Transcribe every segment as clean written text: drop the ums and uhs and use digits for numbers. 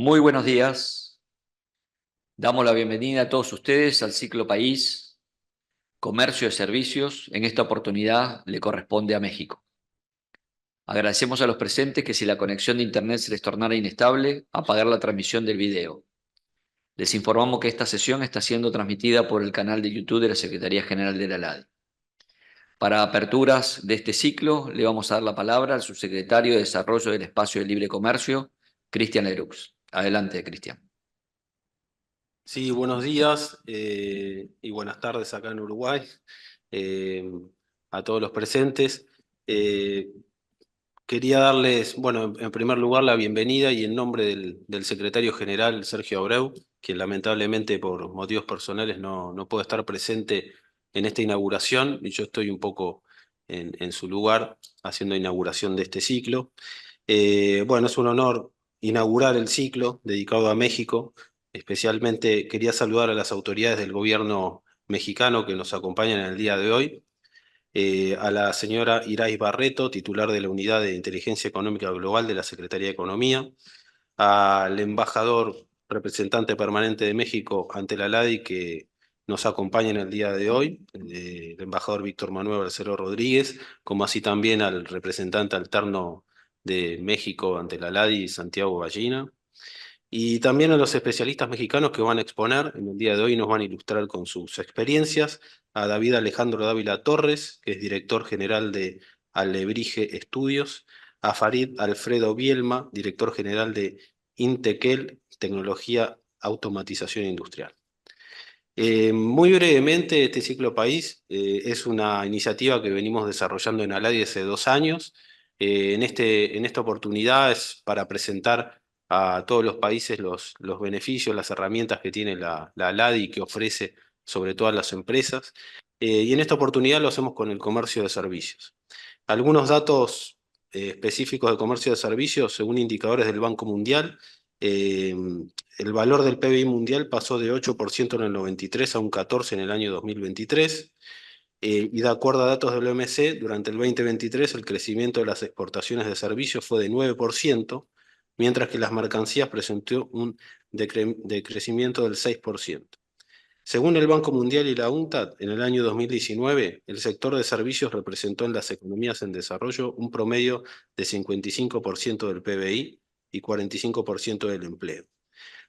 Muy buenos días. Damos la bienvenida a todos ustedes al ciclo País, Comercio de Servicios. En esta oportunidad le corresponde a México. Agradecemos a los presentes que si la conexión de Internet se les tornara inestable, apagar la transmisión del video. Les informamos que esta sesión está siendo transmitida por el canal de YouTube de la Secretaría General de la ALADI. Para aperturas de este ciclo, le vamos a dar la palabra al subsecretario de Desarrollo del Espacio de Libre Comercio, Cristian Leroux. Adelante, Cristian. Sí, buenos días y buenas tardes acá en Uruguay eh, a todos los presentes. Eh, Quería darles, bueno, en primer lugar la bienvenida y en nombre del secretario general Sergio Abreu, quien lamentablemente por motivos personales no puede estar presente en esta inauguración y yo estoy un poco en su lugar haciendo inauguración de este ciclo. Bueno, es un honor inaugurar el ciclo dedicado a México. Especialmente quería saludar a las autoridades del gobierno mexicano que nos acompañan en el día de hoy, a la señora Irais Barreto, titular de la Unidad de Inteligencia Económica Global de la Secretaría de Economía, al embajador representante permanente de México ante la LADI que nos acompaña en el día de hoy, el embajador Víctor Manuel Barceló Rodríguez, como así también al representante alterno de México ante la LADI, Santiago Ballina, y también a los especialistas mexicanos que van a exponer en el día de hoy y nos van a ilustrar con sus experiencias, a David Alejandro Dávila Torres, que es director general de Alebrije Estudios, a Farid Alfredo Bielma, director general de Intequel, Tecnología Automatización Industrial. Muy brevemente, este ciclo país es una iniciativa que venimos desarrollando en ALADI hace 2 años. En esta oportunidad es para presentar a todos los países los beneficios, las herramientas que tiene la ALADI y que ofrece sobre todo a las empresas. Y en esta oportunidad lo hacemos con el comercio de servicios. Algunos datos específicos de comercio de servicios, según indicadores del Banco Mundial, eh, el valor del PBI mundial pasó de 8% en el 93 a un 14% en el año 2023. Y de acuerdo a datos del OMC, durante el 2023 el crecimiento de las exportaciones de servicios fue de 9%, mientras que las mercancías presentó un decrecimiento del 6%. Según el Banco Mundial y la UNCTAD, en el año 2019, el sector de servicios representó en las economías en desarrollo un promedio de 55% del PBI y 45% del empleo.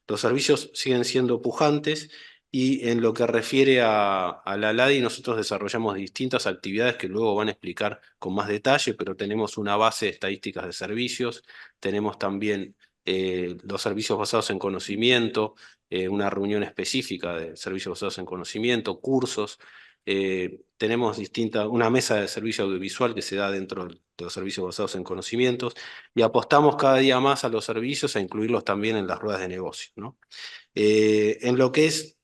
Los servicios siguen siendo pujantes y en lo que refiere a la LADI, nosotros desarrollamos distintas actividades que luego van a explicar con más detalle, pero tenemos una base de estadísticas de servicios, tenemos también los servicios basados en conocimiento, una reunión específica de servicios basados en conocimiento, cursos. Tenemos una mesa de servicio audiovisual que se da dentro de los servicios basados en conocimientos y apostamos cada día más a los servicios a incluirlos también en las ruedas de negocio, ¿no? En lo que es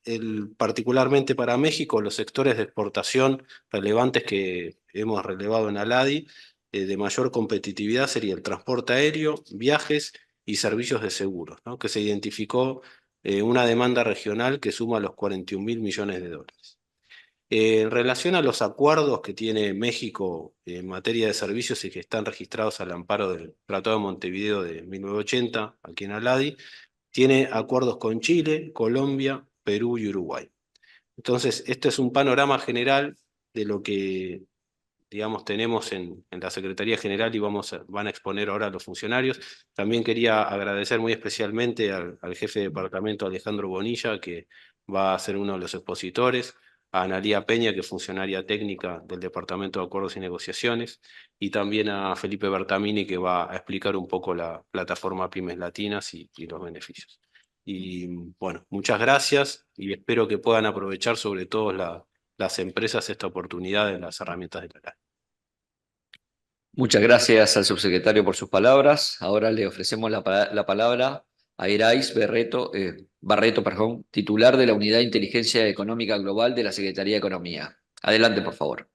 particularmente para México, los sectores de exportación relevantes que hemos relevado en ALADI, de mayor competitividad sería el transporte aéreo, viajes y servicios de seguros, ¿no? Que se identificó una demanda regional que suma los 41.000 millones de dólares. En relación a los acuerdos que tiene México en materia de servicios y que están registrados al amparo del Tratado de Montevideo de 1980, aquí en ALADI, tiene acuerdos con Chile, Colombia, Perú y Uruguay. Entonces, este es un panorama general de lo que, digamos, tenemos en la Secretaría General y van a exponer ahora a los funcionarios. También quería agradecer muy especialmente al jefe de departamento Alejandro Bonilla, que va a ser uno de los expositores, a Analía Peña, que es funcionaria técnica del Departamento de Acuerdos y Negociaciones, y también a Felipe Bertamini, que va a explicar un poco la plataforma Pymes Latinas y los beneficios. Y bueno, muchas gracias y espero que puedan aprovechar sobre todo las empresas esta oportunidad de las herramientas de la. Muchas gracias al subsecretario por sus palabras. Ahora le ofrecemos la palabra a Irais Barreto, perdón, titular de la Unidad de Inteligencia Económica Global de la Secretaría de Economía. Adelante, por favor.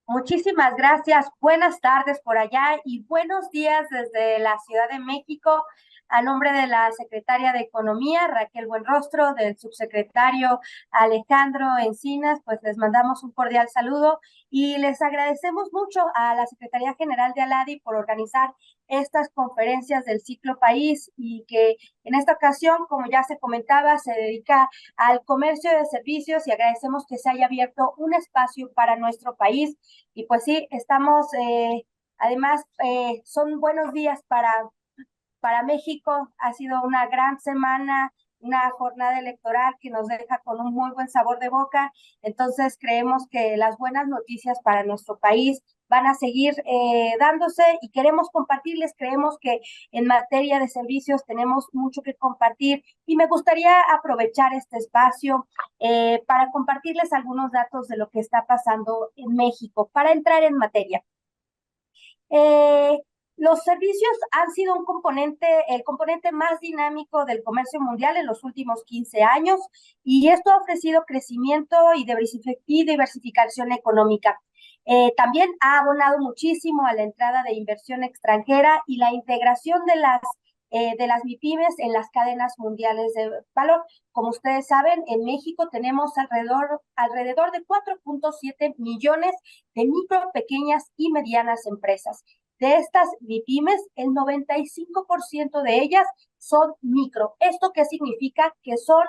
Muchísimas gracias. Buenas tardes por allá y buenos días desde la Ciudad de México. a nombre de la secretaria de Economía, Raquel Buenrostro, del subsecretario Alejandro Encinas, pues les mandamos un cordial saludo y les agradecemos mucho a la Secretaría General de ALADI por organizar estas conferencias del Ciclo País y que en esta ocasión, como ya se comentaba, se dedica al comercio de servicios y agradecemos que se haya abierto un espacio para nuestro país. Y pues sí, estamos, además, son buenos días para México. Ha sido una gran semana, una jornada electoral que nos deja con un muy buen sabor de boca. Entonces creemos que las buenas noticias para nuestro país van a seguir dándose y queremos compartirles. Creemos que en materia de servicios tenemos mucho que compartir y me gustaría aprovechar este espacio para compartirles algunos datos de lo que está pasando en México para entrar en materia. Eh, los servicios han sido el componente más dinámico del comercio mundial en los últimos 15 años y esto ha ofrecido crecimiento y diversificación económica. También ha abonado muchísimo a la entrada de inversión extranjera y la integración de las MIPYMES en las cadenas mundiales de valor. Como ustedes saben, en México tenemos alrededor de 4.7 millones de micro, pequeñas y medianas empresas. De estas MIPYMES, el 95% de ellas son micro. ¿Esto qué significa? Que son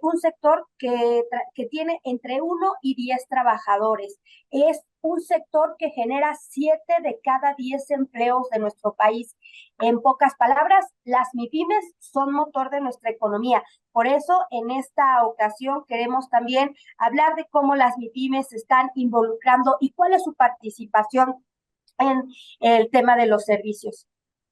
un sector que tiene entre 1 y 10 trabajadores. Es un sector que genera 7 de cada 10 empleos de nuestro país. En pocas palabras, las MIPYMES son motor de nuestra economía. Por eso, en esta ocasión queremos también hablar de cómo las MIPYMES se están involucrando y cuál es su participación en el tema de los servicios.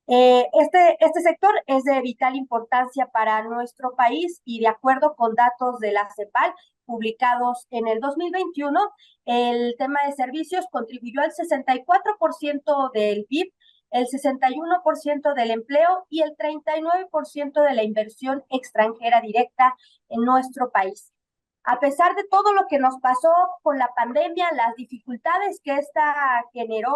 Este sector es de vital importancia para nuestro país y de acuerdo con datos de la CEPAL publicados en el 2021, el tema de servicios contribuyó al 64% del PIB, el 61% del empleo y el 39% de la inversión extranjera directa en nuestro país. A pesar de todo lo que nos pasó con la pandemia, las dificultades que esta generó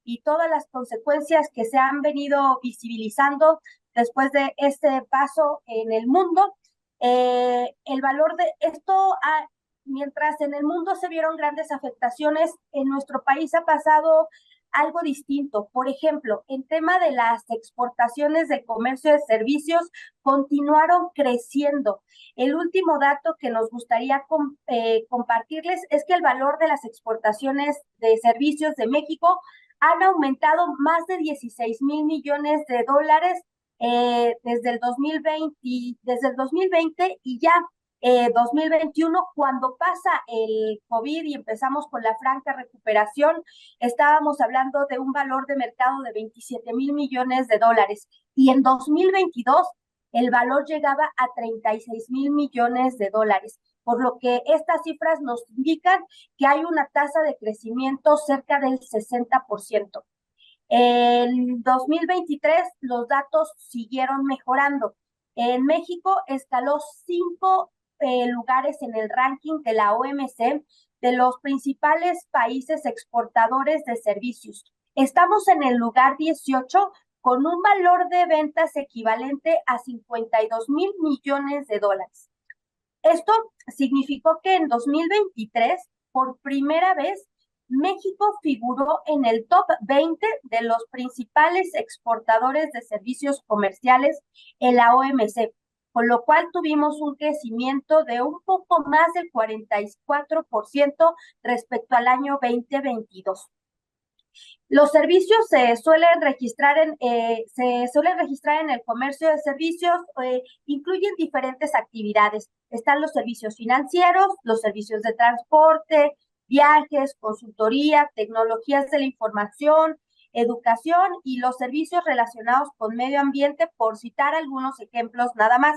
y todas las consecuencias que se han venido visibilizando después de este paso en el mundo, el valor de esto, mientras en el mundo se vieron grandes afectaciones, en nuestro país ha pasado algo distinto. Por ejemplo, en tema de las exportaciones del comercio de servicios, continuaron creciendo. El último dato que nos gustaría compartirles es que el valor de las exportaciones de servicios de México han aumentado más de 16,000 millones de dólares desde el 2020 y ya 2021, cuando pasa el COVID y empezamos con la franca recuperación, estábamos hablando de un valor de mercado de 27,000 millones de dólares. Y en 2022, el valor llegaba a 36,000 millones de dólares. Por lo que estas cifras nos indican que hay una tasa de crecimiento cerca del 60%. En 2023, los datos siguieron mejorando. En México escaló 5 lugares en el ranking de la OMC de los principales países exportadores de servicios. Estamos en el lugar 18 con un valor de ventas equivalente a 52,000 millones de dólares. Esto significó que en 2023, por primera vez, México figuró en el top 20 de los principales exportadores de servicios comerciales en la OMC, con lo cual tuvimos un crecimiento de un poco más del 44% respecto al año 2022. Los servicios se suelen registrar en el comercio de servicios, incluyen diferentes actividades. Están los servicios financieros, los servicios de transporte, viajes, consultoría, tecnologías de la información, educación y los servicios relacionados con medio ambiente, por citar algunos ejemplos nada más.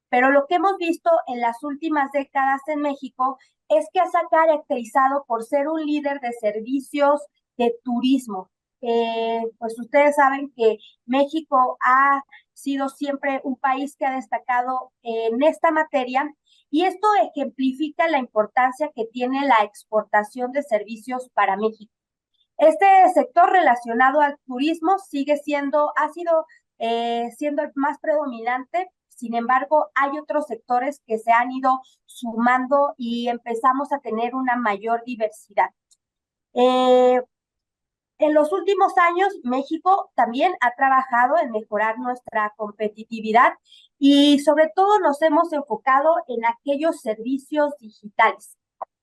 Pero lo que hemos visto en las últimas décadas en México es que se ha caracterizado por ser un líder de servicios de turismo. Pues ustedes saben que México ha sido siempre un país que ha destacado en esta materia y esto ejemplifica la importancia que tiene la exportación de servicios para México. Este sector relacionado al turismo ha sido siendo el más predominante. Sin embargo, hay otros sectores que se han ido sumando y empezamos a tener una mayor diversidad. En los últimos años, México también ha trabajado en mejorar nuestra competitividad y sobre todo nos hemos enfocado en aquellos servicios digitales.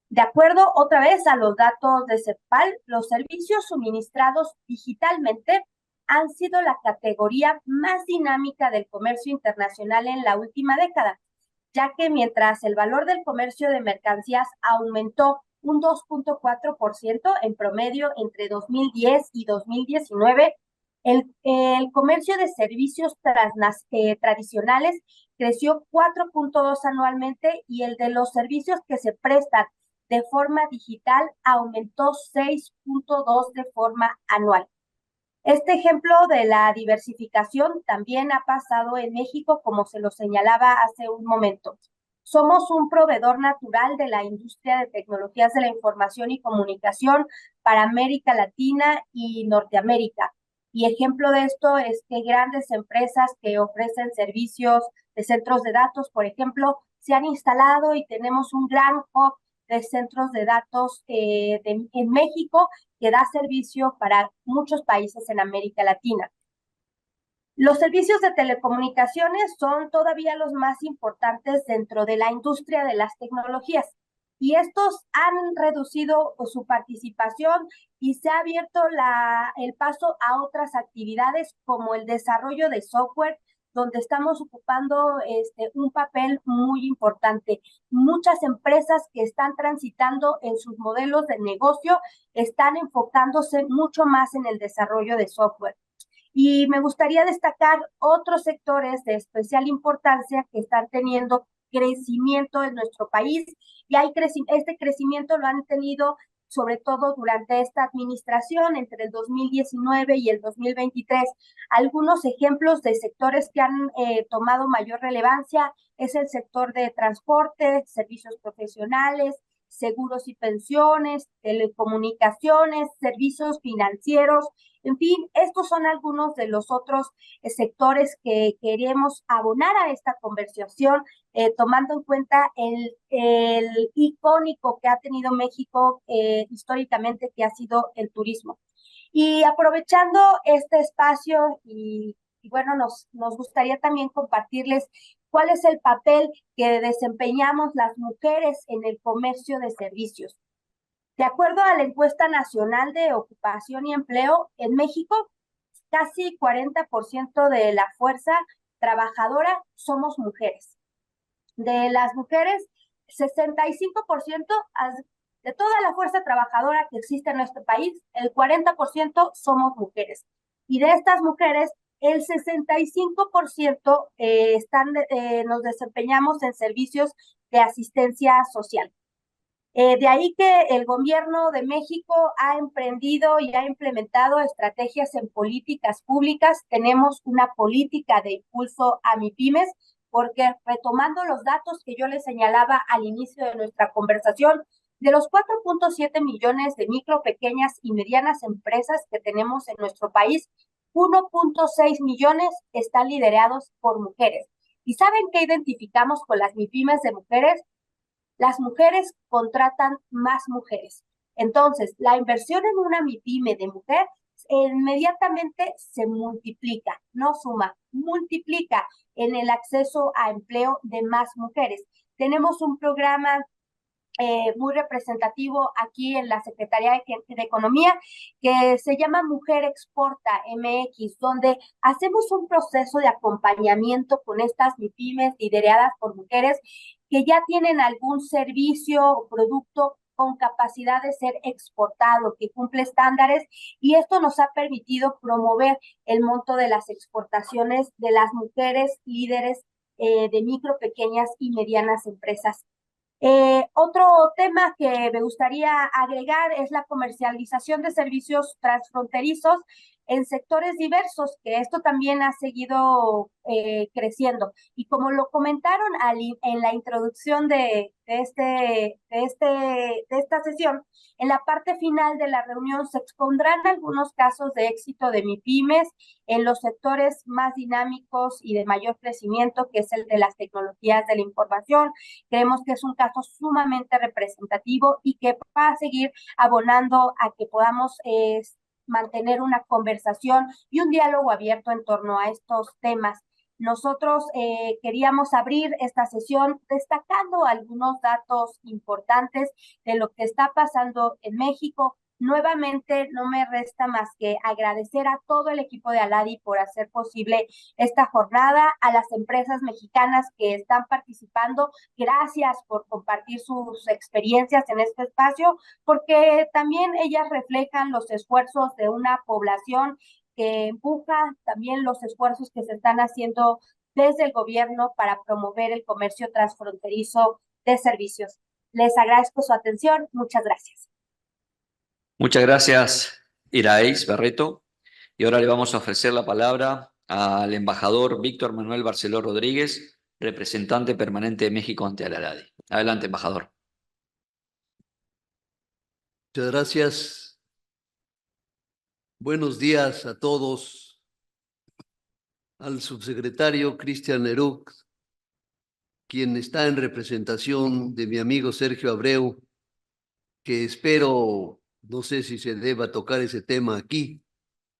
De acuerdo otra vez a los datos de CEPAL, los servicios suministrados digitalmente han sido la categoría más dinámica del comercio internacional en la última década, ya que mientras el valor del comercio de mercancías aumentó un 2.4% en promedio entre 2010 y 2019, el comercio de servicios tradicionales creció 4.2 anualmente y el de los servicios que se prestan de forma digital aumentó 6.2 de forma anual. Este ejemplo de la diversificación también ha pasado en México, como se lo señalaba hace un momento. Somos un proveedor natural de la industria de tecnologías de la información y comunicación para América Latina y Norteamérica. Y ejemplo de esto es que grandes empresas que ofrecen servicios de centros de datos, por ejemplo, se han instalado y tenemos un gran hub de centros de datos en México que da servicio para muchos países en América Latina. Los servicios de telecomunicaciones son todavía los más importantes dentro de la industria de las tecnologías y estos han reducido su participación y se ha abierto el paso a otras actividades como el desarrollo de software, donde estamos ocupando un papel muy importante. Muchas empresas que están transitando en sus modelos de negocio están enfocándose mucho más en el desarrollo de software. Y me gustaría destacar otros sectores de especial importancia que están teniendo crecimiento en nuestro país y este crecimiento lo han tenido sobre todo durante esta administración entre el 2019 y el 2023. Algunos ejemplos de sectores que han tomado mayor relevancia es el sector de transporte, servicios profesionales, seguros y pensiones, telecomunicaciones, servicios financieros. En fin, estos son algunos de los otros sectores que queremos abonar a esta conversación, tomando en cuenta el icónico que ha tenido México históricamente, que ha sido el turismo. Y aprovechando este espacio y bueno, nos gustaría también compartirles cuál es el papel que desempeñamos las mujeres en el comercio de servicios. De acuerdo a la encuesta nacional de ocupación y empleo, en México, casi 40% de la fuerza trabajadora somos mujeres. De las mujeres, 65% de toda la fuerza trabajadora que existe en nuestro país, el 40% somos mujeres. Y de estas mujeres, el 65% nos desempeñamos en servicios de asistencia social. De ahí que el gobierno de México ha emprendido y ha implementado estrategias en políticas públicas. Tenemos una política de impulso a MIPYMES, porque retomando los datos que yo les señalaba al inicio de nuestra conversación, de los 4.7 millones de micro, pequeñas y medianas empresas que tenemos en nuestro país, 1.6 millones están liderados por mujeres. ¿Y saben qué identificamos con las MIPYMES de mujeres? Las mujeres contratan más mujeres. Entonces, la inversión en una MIPYME de mujer inmediatamente se multiplica, no suma, multiplica en el acceso a empleo de más mujeres. Tenemos un programa muy representativo aquí en la Secretaría de Economía que se llama Mujer Exporta MX, donde hacemos un proceso de acompañamiento con estas MIPYMES lideradas por mujeres que ya tienen algún servicio o producto con capacidad de ser exportado, que cumple estándares, y esto nos ha permitido promover el monto de las exportaciones de las mujeres líderes de micro, pequeñas y medianas empresas. Otro tema que me gustaría agregar es la comercialización de servicios transfronterizos en sectores diversos, que esto también ha seguido creciendo. Y como lo comentaron en la introducción de esta sesión, en la parte final de la reunión se expondrán algunos casos de éxito de MIPYMES en los sectores más dinámicos y de mayor crecimiento, que es el de las tecnologías de la información. Creemos que es un caso sumamente representativo y que va a seguir abonando a que podamos mantener una conversación y un diálogo abierto en torno a estos temas. Nosotros queríamos abrir esta sesión destacando algunos datos importantes de lo que está pasando en México. Nuevamente, no me resta más que agradecer a todo el equipo de Aladi por hacer posible esta jornada, a las empresas mexicanas que están participando. Gracias por compartir sus experiencias en este espacio, porque también ellas reflejan los esfuerzos de una población que empuja también los esfuerzos que se están haciendo desde el gobierno para promover el comercio transfronterizo de servicios. Les agradezco su atención. Muchas gracias. Muchas gracias, Iraíz Barreto. Y ahora le vamos a ofrecer la palabra al embajador Víctor Manuel Barceló Rodríguez, representante permanente de México ante la ALADI. Adelante, embajador. Muchas gracias. Buenos días a todos. Al subsecretario Cristian Leruc, quien está en representación de mi amigo Sergio Abreu, que espero, no sé si se deba tocar ese tema aquí,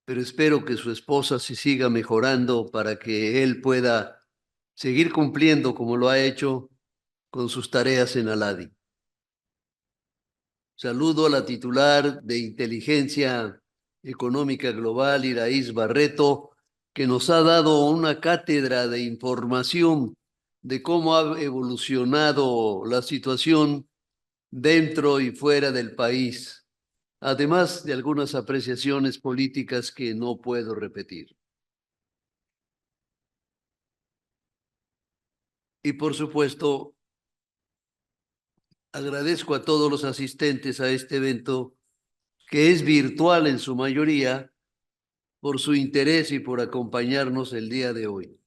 pero espero que su esposa se siga mejorando para que él pueda seguir cumpliendo como lo ha hecho con sus tareas en Aladi. Saludo a la titular de Inteligencia Económica Global, Iraíz Barreto, que nos ha dado una cátedra de información de cómo ha evolucionado la situación dentro y fuera del país, además de algunas apreciaciones políticas que no puedo repetir. Y por supuesto, agradezco a todos los asistentes a este evento, que es virtual en su mayoría, por su interés y por acompañarnos el día de hoy.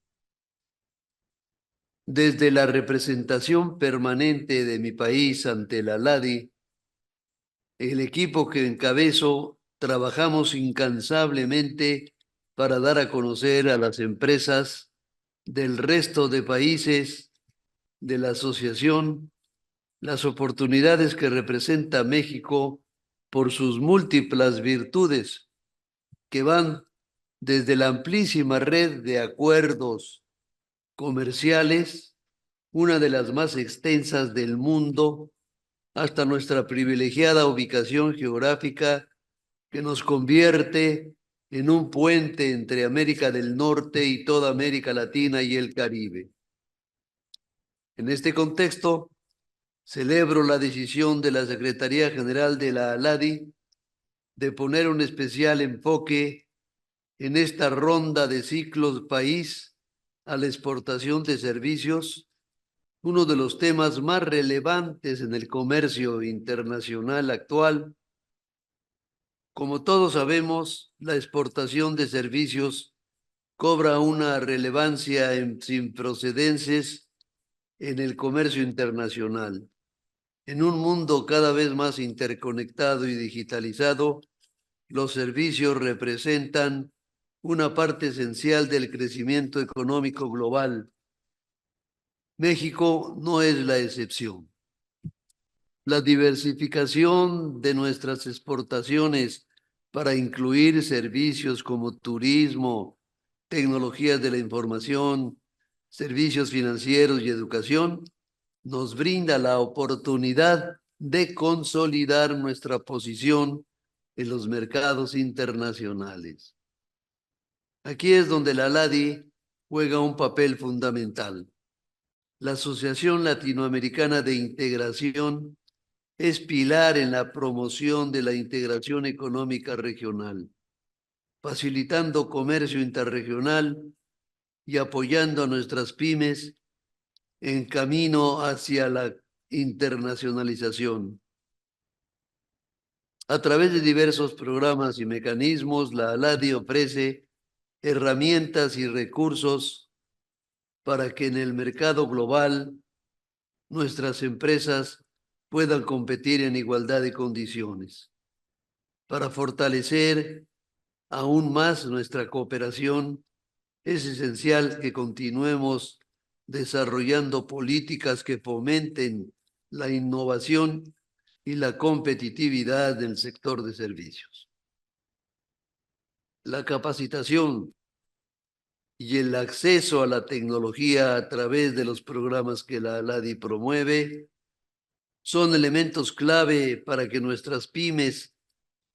Desde la representación permanente de mi país ante la ALADI, el equipo que encabezo, trabajamos incansablemente para dar a conocer a las empresas del resto de países de la asociación las oportunidades que representa México por sus múltiples virtudes, que van desde la amplísima red de acuerdos comerciales, una de las más extensas del mundo, hasta nuestra privilegiada ubicación geográfica que nos convierte en un puente entre América del Norte y toda América Latina y el Caribe. En este contexto, celebro la decisión de la Secretaría General de la ALADI de poner un especial enfoque en esta ronda de ciclos país a la exportación de servicios, uno de los temas más relevantes en el comercio internacional actual. Como todos sabemos, la exportación de servicios cobra una relevancia sin precedentes en el comercio internacional. En un mundo cada vez más interconectado y digitalizado, los servicios representan una parte esencial del crecimiento económico global. México no es la excepción. La diversificación de nuestras exportaciones para incluir servicios como turismo, tecnologías de la información, servicios financieros y educación, nos brinda la oportunidad de consolidar nuestra posición en los mercados internacionales. Aquí es donde la ALADI juega un papel fundamental. La Asociación Latinoamericana de Integración es pilar en la promoción de la integración económica regional, facilitando comercio interregional y apoyando a nuestras pymes en camino hacia la internacionalización. A través de diversos programas y mecanismos, la ALADI ofrece herramientas y recursos para que en el mercado global nuestras empresas puedan competir en igualdad de condiciones. Para fortalecer aún más nuestra cooperación, es esencial que continuemos desarrollando políticas que fomenten la innovación y la competitividad del sector de servicios. La capacitación y el acceso a la tecnología a través de los programas que la ALADI promueve son elementos clave para que nuestras pymes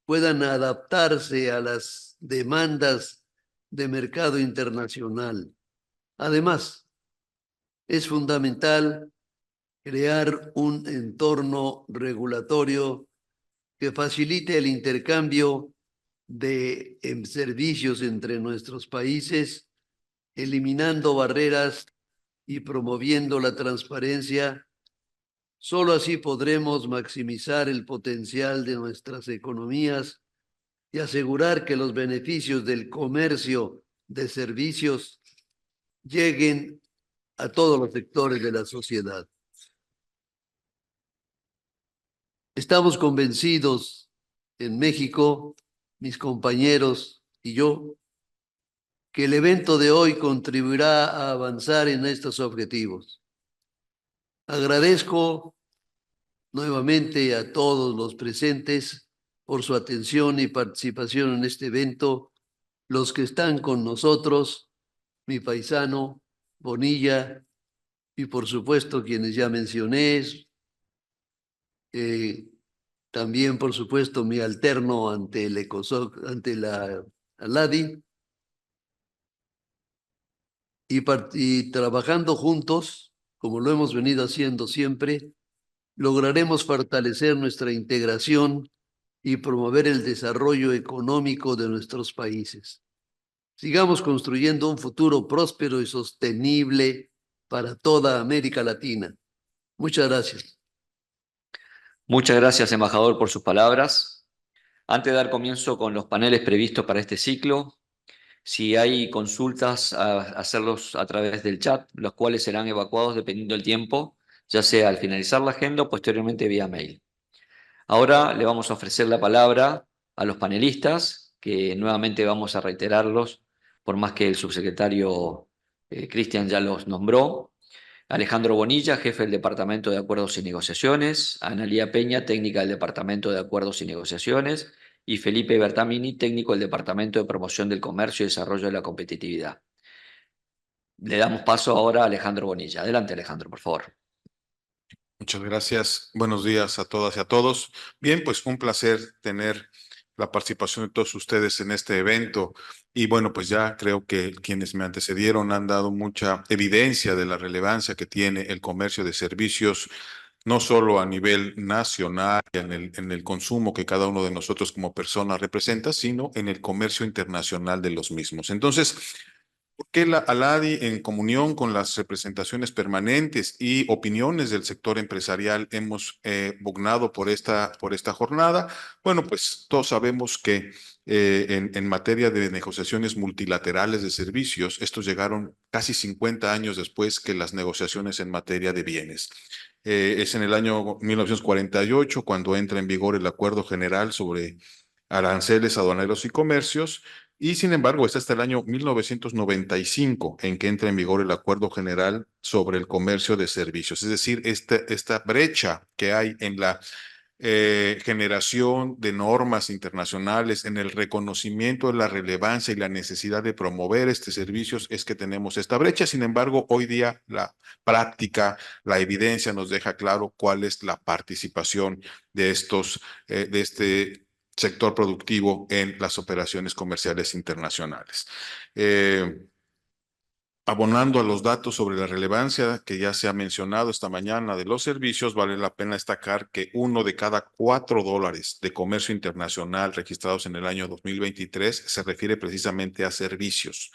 puedan adaptarse a las demandas de mercado internacional. Además, es fundamental crear un entorno regulatorio que facilite el intercambio de servicios entre nuestros países, eliminando barreras y promoviendo la transparencia. Solo así podremos maximizar el potencial de nuestras economías y asegurar que los beneficios del comercio de servicios lleguen a todos los sectores de la sociedad. Estamos convencidos en México, mis compañeros y yo, que el evento de hoy contribuirá a avanzar en estos objetivos. Agradezco nuevamente a todos los presentes por su atención y participación en este evento, los que están con nosotros, mi paisano Bonilla, y por supuesto quienes ya mencioné, también por supuesto mi alterno ante el ECOSOC, ante la ALADI, y trabajando juntos, como lo hemos venido haciendo siempre, lograremos fortalecer nuestra integración y promover el desarrollo económico de nuestros países. Sigamos construyendo un futuro próspero y sostenible para toda América Latina. Muchas gracias. Muchas gracias, embajador, por sus palabras. Antes de dar comienzo con los paneles previstos para este ciclo, si hay consultas, hacerlos a través del chat, los cuales serán evacuados dependiendo del tiempo, ya sea al finalizar la agenda o posteriormente vía mail. Ahora le vamos a ofrecer la palabra a los panelistas, que nuevamente vamos a reiterarlos, por más que el subsecretario Cristian ya los nombró. Alejandro Bonilla, jefe del Departamento de Acuerdos y Negociaciones, Analía Peña, técnica del Departamento de Acuerdos y Negociaciones, y Felipe Bertamini, técnico del Departamento de Promoción del Comercio y Desarrollo de la Competitividad. Le damos paso ahora a Alejandro Bonilla. Adelante, Alejandro, por favor. Muchas gracias. Buenos días a todas y a todos. Bien, pues un placer tener la participación de todos ustedes en este evento. Y bueno, pues ya creo que quienes me antecedieron han dado mucha evidencia de la relevancia que tiene el comercio de servicios, no solo a nivel nacional, en el consumo que cada uno de nosotros como persona representa, sino en el comercio internacional de los mismos. Entonces, ¿por qué la ALADI, en comunión con las representaciones permanentes y opiniones del sector empresarial, hemos pugnado por esta jornada? Bueno, pues todos sabemos que en materia de negociaciones multilaterales de servicios, estos llegaron casi 50 años después que las negociaciones en materia de bienes. Es en el año 1948 cuando entra en vigor el Acuerdo General sobre Aranceles Aduaneros y Comercios, y sin embargo es hasta el año 1995 en que entra en vigor el Acuerdo General sobre el Comercio de Servicios. Es decir, esta brecha que hay en la generación de normas internacionales, en el reconocimiento de la relevancia y la necesidad de promover estos servicios, es que tenemos esta brecha. Sin embargo, hoy día la práctica, la evidencia nos deja claro cuál es la participación de este sector productivo en las operaciones comerciales internacionales. Abonando a los datos sobre la relevancia que ya se ha mencionado esta mañana de los servicios, vale la pena destacar que 1 de cada 4 dólares de comercio internacional registrados en el año 2023 se refiere precisamente a servicios.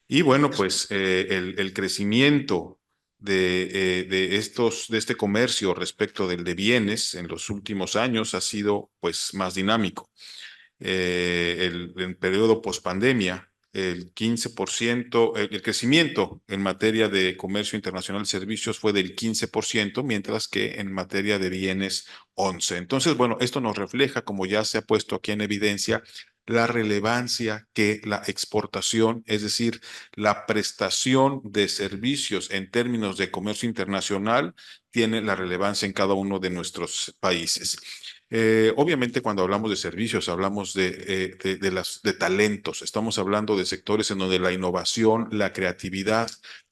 Y bueno, pues el crecimiento de este comercio respecto del de bienes en los últimos años ha sido pues más dinámico. El periodo pospandemia, el 15%, el crecimiento en materia de comercio internacional de servicios fue del 15%, mientras que en materia de bienes 11%. Entonces, bueno, esto nos refleja, como ya se ha puesto aquí en evidencia, la relevancia que la exportación, es decir, la prestación de servicios en términos de comercio internacional, tiene la relevancia en cada uno de nuestros países. Obviamente, cuando hablamos de servicios, hablamos de talentos. Estamos hablando de sectores en donde la innovación, la creatividad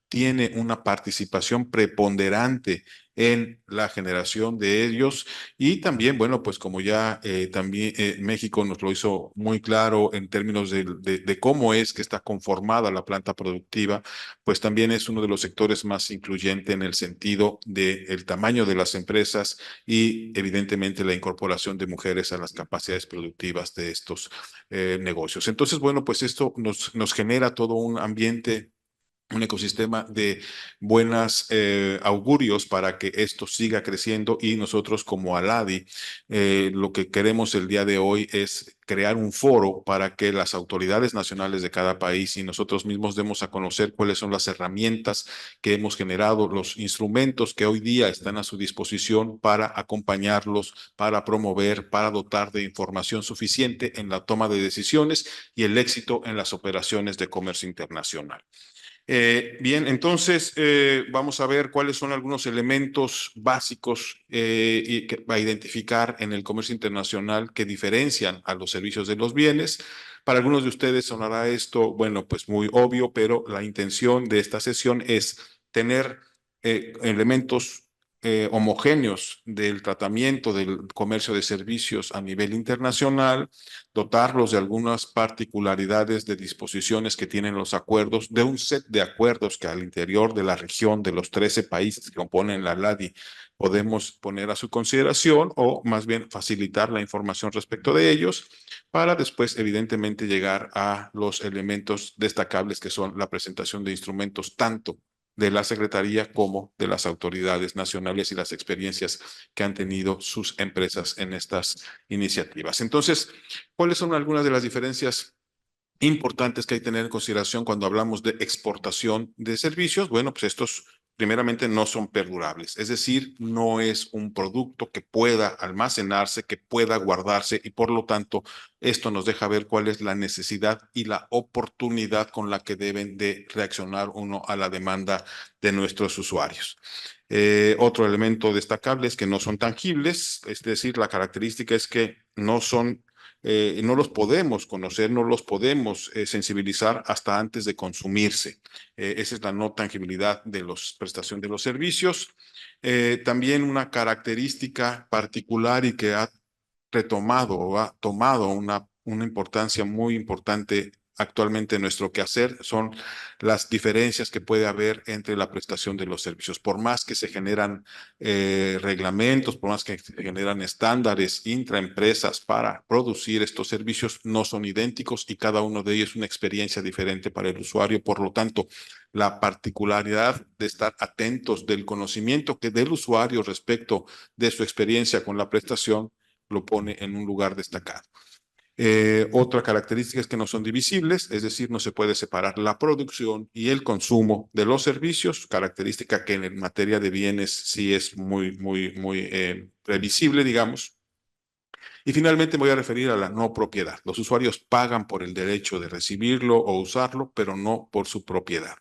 tiene una participación preponderante en la generación de ellos. Y también, bueno, pues como ya también México nos lo hizo muy claro en términos de cómo es que está conformada la planta productiva, pues también es uno de los sectores más incluyentes en el sentido del tamaño de las empresas y evidentemente la incorporación de mujeres a las capacidades productivas de estos negocios. Entonces, bueno, pues esto nos genera todo un ambiente, un ecosistema de buenas augurios para que esto siga creciendo, y nosotros como Aladi lo que queremos el día de hoy es crear un foro para que las autoridades nacionales de cada país y nosotros mismos demos a conocer cuáles son las herramientas que hemos generado, los instrumentos que hoy día están a su disposición para acompañarlos, para promover, para dotar de información suficiente en la toma de decisiones y el éxito en las operaciones de comercio internacional. Bien, entonces vamos a ver cuáles son algunos elementos básicos a identificar en el comercio internacional que diferencian a los servicios de los bienes. Para algunos de ustedes sonará esto, bueno, pues muy obvio, pero la intención de esta sesión es tener elementos homogéneos del tratamiento del comercio de servicios a nivel internacional, dotarlos de algunas particularidades de disposiciones que tienen los acuerdos, de un set de acuerdos que al interior de la región de los 13 países que componen la LADI podemos poner a su consideración, o más bien facilitar la información respecto de ellos, para después evidentemente llegar a los elementos destacables que son la presentación de instrumentos tanto de la Secretaría como de las autoridades nacionales y las experiencias que han tenido sus empresas en estas iniciativas. Entonces, ¿cuáles son algunas de las diferencias importantes que hay que tener en consideración cuando hablamos de exportación de servicios? Bueno, pues estos primeramente no son perdurables, es decir, no es un producto que pueda almacenarse, que pueda guardarse, y por lo tanto esto nos deja ver cuál es la necesidad y la oportunidad con la que deben de reaccionar uno a la demanda de nuestros usuarios. Otro elemento destacable es que no son tangibles, es decir, la característica es que no los podemos conocer, no los podemos sensibilizar hasta antes de consumirse. Esa es la no tangibilidad de la prestación de los servicios. También una característica particular y que ha retomado o ha tomado una importancia muy importante actualmente en nuestro quehacer son las diferencias que puede haber entre la prestación de los servicios. Por más que se generan reglamentos, por más que se generan estándares intraempresas para producir estos servicios, no son idénticos y cada uno de ellos es una experiencia diferente para el usuario. Por lo tanto, la particularidad de estar atentos del conocimiento que del usuario respecto de su experiencia con la prestación lo pone en un lugar destacado. Otra característica es que no son divisibles, es decir, no se puede separar la producción y el consumo de los servicios, característica que en materia de bienes sí es muy previsible, digamos. Y finalmente me voy a referir a la no propiedad. Los usuarios pagan por el derecho de recibirlo o usarlo, pero no por su propiedad.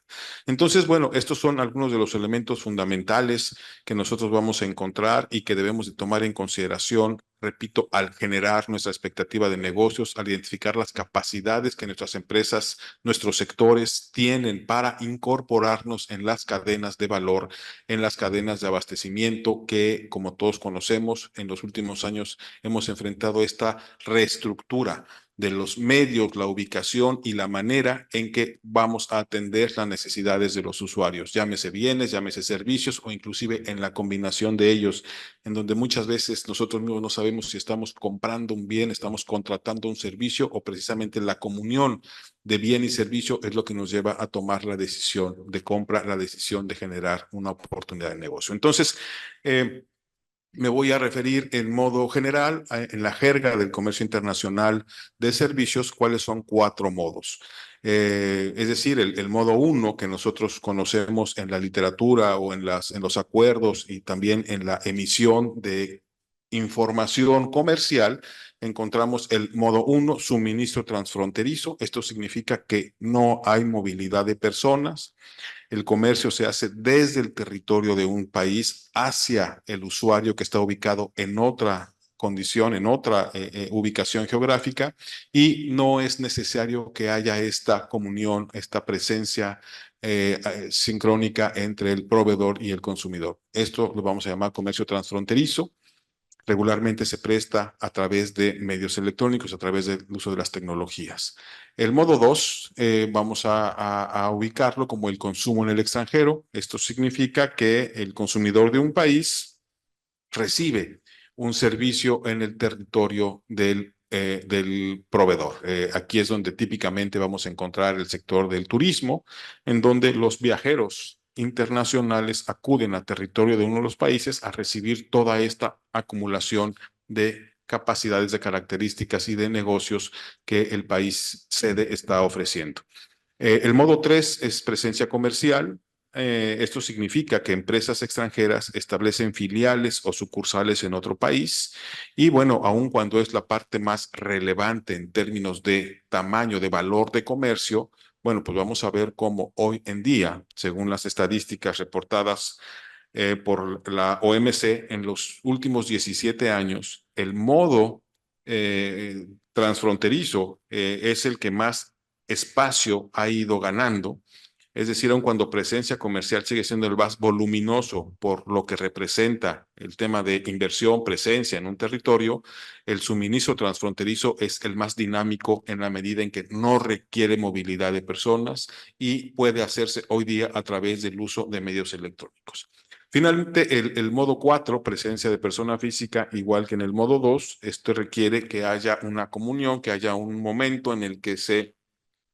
Entonces, bueno, estos son algunos de los elementos fundamentales que nosotros vamos a encontrar y que debemos de tomar en consideración, repito, al generar nuestra expectativa de negocios, al identificar las capacidades que nuestras empresas, nuestros sectores tienen para incorporarnos en las cadenas de valor, en las cadenas de abastecimiento que, como todos conocemos, en los últimos años hemos enfrentado esta reestructura de los medios, la ubicación y la manera en que vamos a atender las necesidades de los usuarios, llámese bienes, llámese servicios o inclusive en la combinación de ellos, en donde muchas veces nosotros mismos no sabemos si estamos comprando un bien, estamos contratando un servicio o precisamente la comunión de bien y servicio es lo que nos lleva a tomar la decisión de compra, la decisión de generar una oportunidad de negocio. Entonces, me voy a referir en modo general, en la jerga del comercio internacional de servicios, cuáles son 4 modos. Es decir, el modo 1 que nosotros conocemos en la literatura o en los acuerdos y también en la emisión de información comercial, encontramos el modo 1, suministro transfronterizo. Esto significa que no hay movilidad de personas. El comercio se hace desde el territorio de un país hacia el usuario que está ubicado en otra condición, en otra ubicación geográfica, y no es necesario que haya esta comunión, esta presencia sincrónica entre el proveedor y el consumidor. Esto lo vamos a llamar comercio transfronterizo. Regularmente se presta a través de medios electrónicos, a través del uso de las tecnologías. El modo 2, vamos a ubicarlo como el consumo en el extranjero. Esto significa que el consumidor de un país recibe un servicio en el territorio del proveedor. Aquí es donde típicamente vamos a encontrar el sector del turismo, en donde los viajeros internacionales acuden a territorio de uno de los países a recibir toda esta acumulación de capacidades, de características y de negocios que el país sede está ofreciendo. El modo 3 es presencia comercial. Esto significa que empresas extranjeras establecen filiales o sucursales en otro país y bueno, aun cuando es la parte más relevante en términos de tamaño, de valor de comercio, bueno, pues vamos a ver cómo hoy en día, según las estadísticas reportadas por la OMC, en los últimos 17 años, el modo transfronterizo es el que más espacio ha ido ganando. Es decir, aun cuando presencia comercial sigue siendo el más voluminoso por lo que representa el tema de inversión, presencia en un territorio, el suministro transfronterizo es el más dinámico en la medida en que no requiere movilidad de personas y puede hacerse hoy día a través del uso de medios electrónicos. Finalmente, el modo 4, presencia de persona física, igual que en el modo 2, esto requiere que haya una comunión, que haya un momento en el que se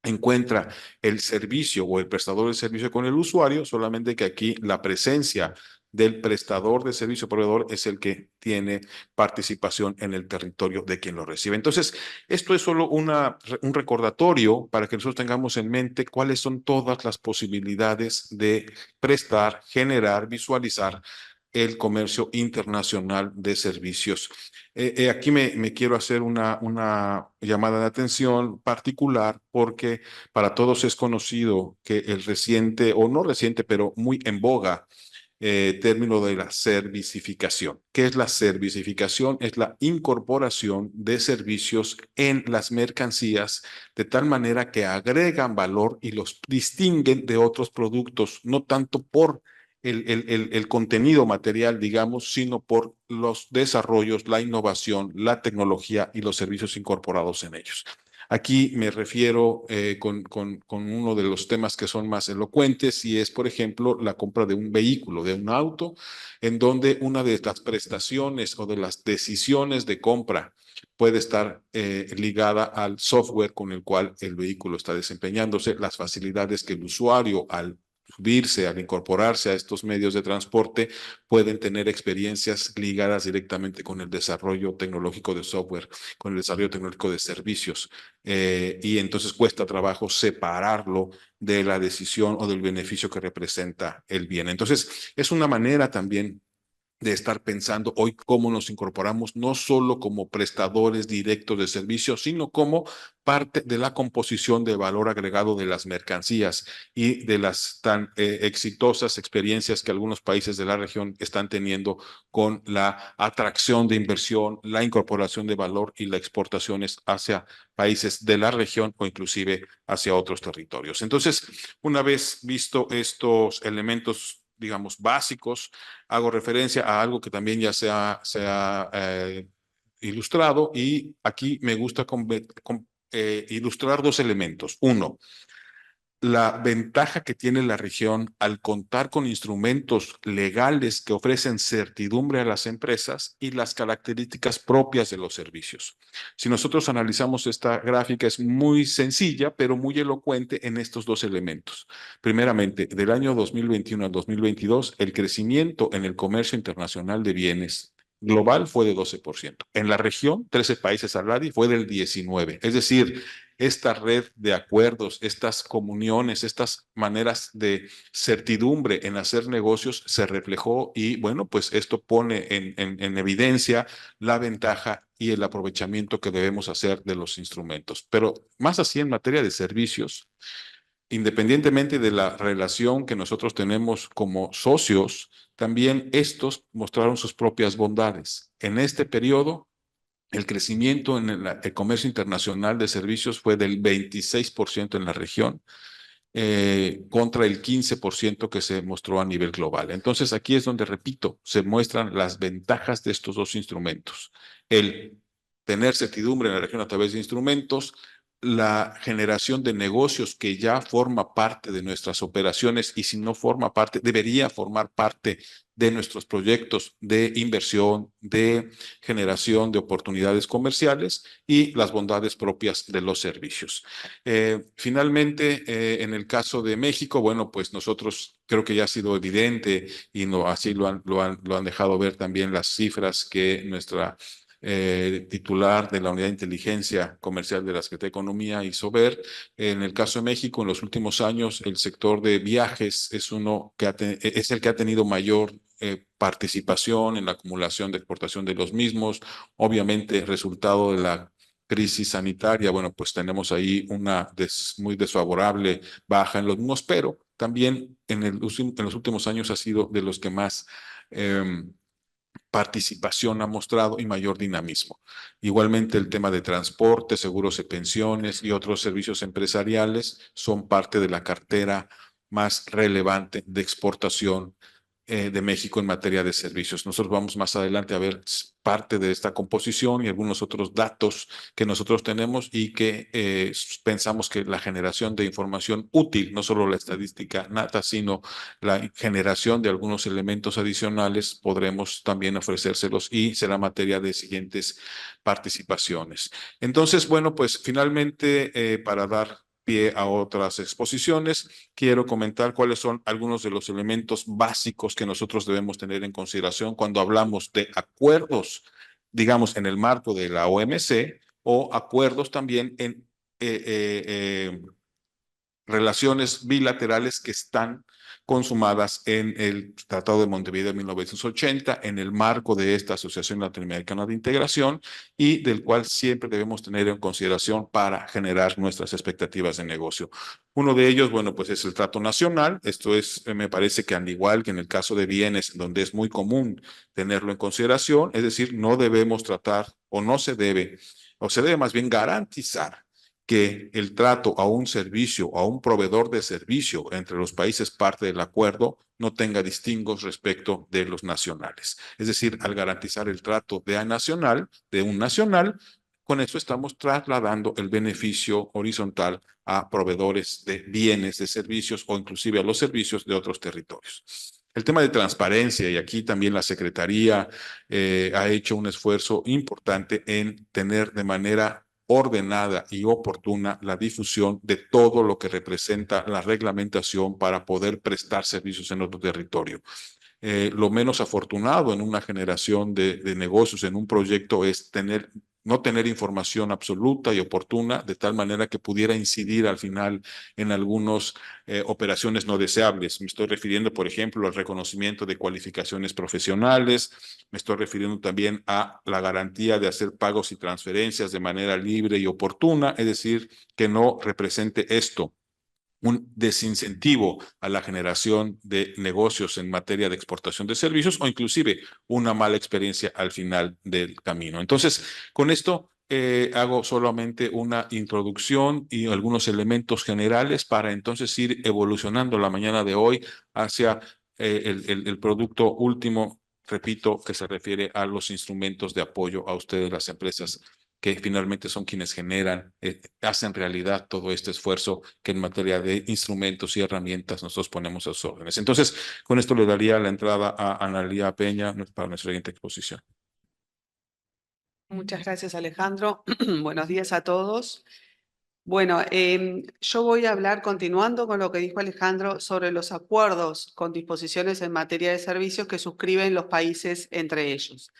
encuentra el servicio o el prestador de servicio con el usuario, solamente que aquí la presencia del prestador de servicio proveedor es el que tiene participación en el territorio de quien lo recibe. Entonces, esto es solo un recordatorio para que nosotros tengamos en mente cuáles son todas las posibilidades de prestar, generar, visualizar el comercio internacional de servicios. Aquí me quiero hacer una llamada de atención particular porque para todos es conocido que el reciente, o no reciente, pero muy en boga, término de la servicificación. ¿Qué es la servicificación? Es la incorporación de servicios en las mercancías de tal manera que agregan valor y los distinguen de otros productos, no tanto por el contenido material, digamos, sino por los desarrollos, la innovación, la tecnología y los servicios incorporados en ellos. Aquí me refiero con uno de los temas que son más elocuentes y es, por ejemplo, la compra de un vehículo, de un auto, en donde una de las prestaciones o de las decisiones de compra puede estar ligada al software con el cual el vehículo está desempeñándose, las facilidades que el usuario al subirse, al incorporarse a estos medios de transporte, pueden tener experiencias ligadas directamente con el desarrollo tecnológico de software, con el desarrollo tecnológico de servicios. Y entonces cuesta trabajo separarlo de la decisión o del beneficio que representa el bien. Entonces, es una manera también de estar pensando hoy cómo nos incorporamos no solo como prestadores directos de servicios, sino como parte de la composición de valor agregado de las mercancías y de las tan exitosas experiencias que algunos países de la región están teniendo con la atracción de inversión, la incorporación de valor y las exportaciones hacia países de la región o inclusive hacia otros territorios. Entonces, una vez visto estos elementos, digamos, básicos, hago referencia a algo que también ya se ha ilustrado y aquí me gusta ilustrar dos elementos. Uno, la ventaja que tiene la región al contar con instrumentos legales que ofrecen certidumbre a las empresas y las características propias de los servicios. Si nosotros analizamos esta gráfica, es muy sencilla, pero muy elocuente en estos dos elementos. Primeramente, del año 2021 al 2022, el crecimiento en el comercio internacional de bienes global fue de 12%. En la región, 13 países al lado, fue del 19%. Es decir, esta red de acuerdos, estas comuniones, estas maneras de certidumbre en hacer negocios se reflejó y bueno, pues esto pone en evidencia la ventaja y el aprovechamiento que debemos hacer de los instrumentos. Pero más así en materia de servicios, independientemente de la relación que nosotros tenemos como socios, también estos mostraron sus propias bondades. En este periodo, el crecimiento en el comercio internacional de servicios fue del 26% en la región, contra el 15% que se mostró a nivel global. Entonces, aquí es donde, repito, se muestran las ventajas de estos dos instrumentos. El tener certidumbre en la región a través de instrumentos, la generación de negocios que ya forma parte de nuestras operaciones y si no forma parte, debería formar parte de nuestros proyectos de inversión, de generación de oportunidades comerciales y las bondades propias de los servicios. Finalmente, en el caso de México, bueno, pues nosotros creo que ya ha sido evidente y no, así lo han dejado ver también las cifras que nuestra titular de la Unidad de Inteligencia Comercial de la Secretaría de Economía hizo ver. En el caso de México, en los últimos años, el sector de viajes es es el que ha tenido mayor participación en la acumulación de exportación de los mismos. Obviamente, resultado de la crisis sanitaria, bueno, pues tenemos ahí una muy desfavorable baja en los mismos, pero también en los últimos años ha sido de los que más participación ha mostrado y mayor dinamismo. Igualmente el tema de transporte, seguros y pensiones y otros servicios empresariales son parte de la cartera más relevante de exportación de México en materia de servicios. Nosotros vamos más adelante a ver parte de esta composición y algunos otros datos que nosotros tenemos y que pensamos que la generación de información útil, no solo la estadística nata, sino la generación de algunos elementos adicionales, podremos también ofrecérselos y será materia de siguientes participaciones. Entonces, bueno, pues finalmente, para dar pie a otras exposiciones, quiero comentar cuáles son algunos de los elementos básicos que nosotros debemos tener en consideración cuando hablamos de acuerdos, digamos, en el marco de la OMC o acuerdos también en relaciones bilaterales que están consumadas en el Tratado de Montevideo de 1980, en el marco de esta Asociación Latinoamericana de Integración y del cual siempre debemos tener en consideración para generar nuestras expectativas de negocio. Uno de ellos, bueno, pues es el trato nacional. Esto es, me parece que al igual que en el caso de bienes, donde es muy común tenerlo en consideración, es decir, no debemos tratar o no se debe, o se debe más bien garantizar que el trato a un servicio, a un proveedor de servicio entre los países parte del acuerdo no tenga distingos respecto de los nacionales. Es decir, al garantizar el trato de un nacional, con eso estamos trasladando el beneficio horizontal a proveedores de bienes, de servicios o inclusive a los servicios de otros territorios. El tema de transparencia, y aquí también la Secretaría ha hecho un esfuerzo importante en tener de manera ordenada y oportuna la difusión de todo lo que representa la reglamentación para poder prestar servicios en otro territorio. Lo menos afortunado en una generación de negocios, en un proyecto, es no tener información absoluta y oportuna, de tal manera que pudiera incidir al final en algunas operaciones no deseables. Me estoy refiriendo, por ejemplo, al reconocimiento de cualificaciones profesionales, me estoy refiriendo también a la garantía de hacer pagos y transferencias de manera libre y oportuna, es decir, que no represente esto un desincentivo a la generación de negocios en materia de exportación de servicios o inclusive una mala experiencia al final del camino. Entonces, con esto hago solamente una introducción y algunos elementos generales para entonces ir evolucionando la mañana de hoy hacia el producto último, repito, que se refiere a los instrumentos de apoyo a ustedes, las empresas que finalmente son quienes generan, hacen realidad todo este esfuerzo que en materia de instrumentos y herramientas nosotros ponemos a sus órdenes. Entonces, con esto le daría la entrada a Ana Lía Peña para nuestra siguiente exposición. Muchas gracias, Alejandro. Buenos días a todos. Bueno, yo voy a hablar, continuando con lo que dijo Alejandro, sobre los acuerdos con disposiciones en materia de servicios que suscriben los países entre ellos.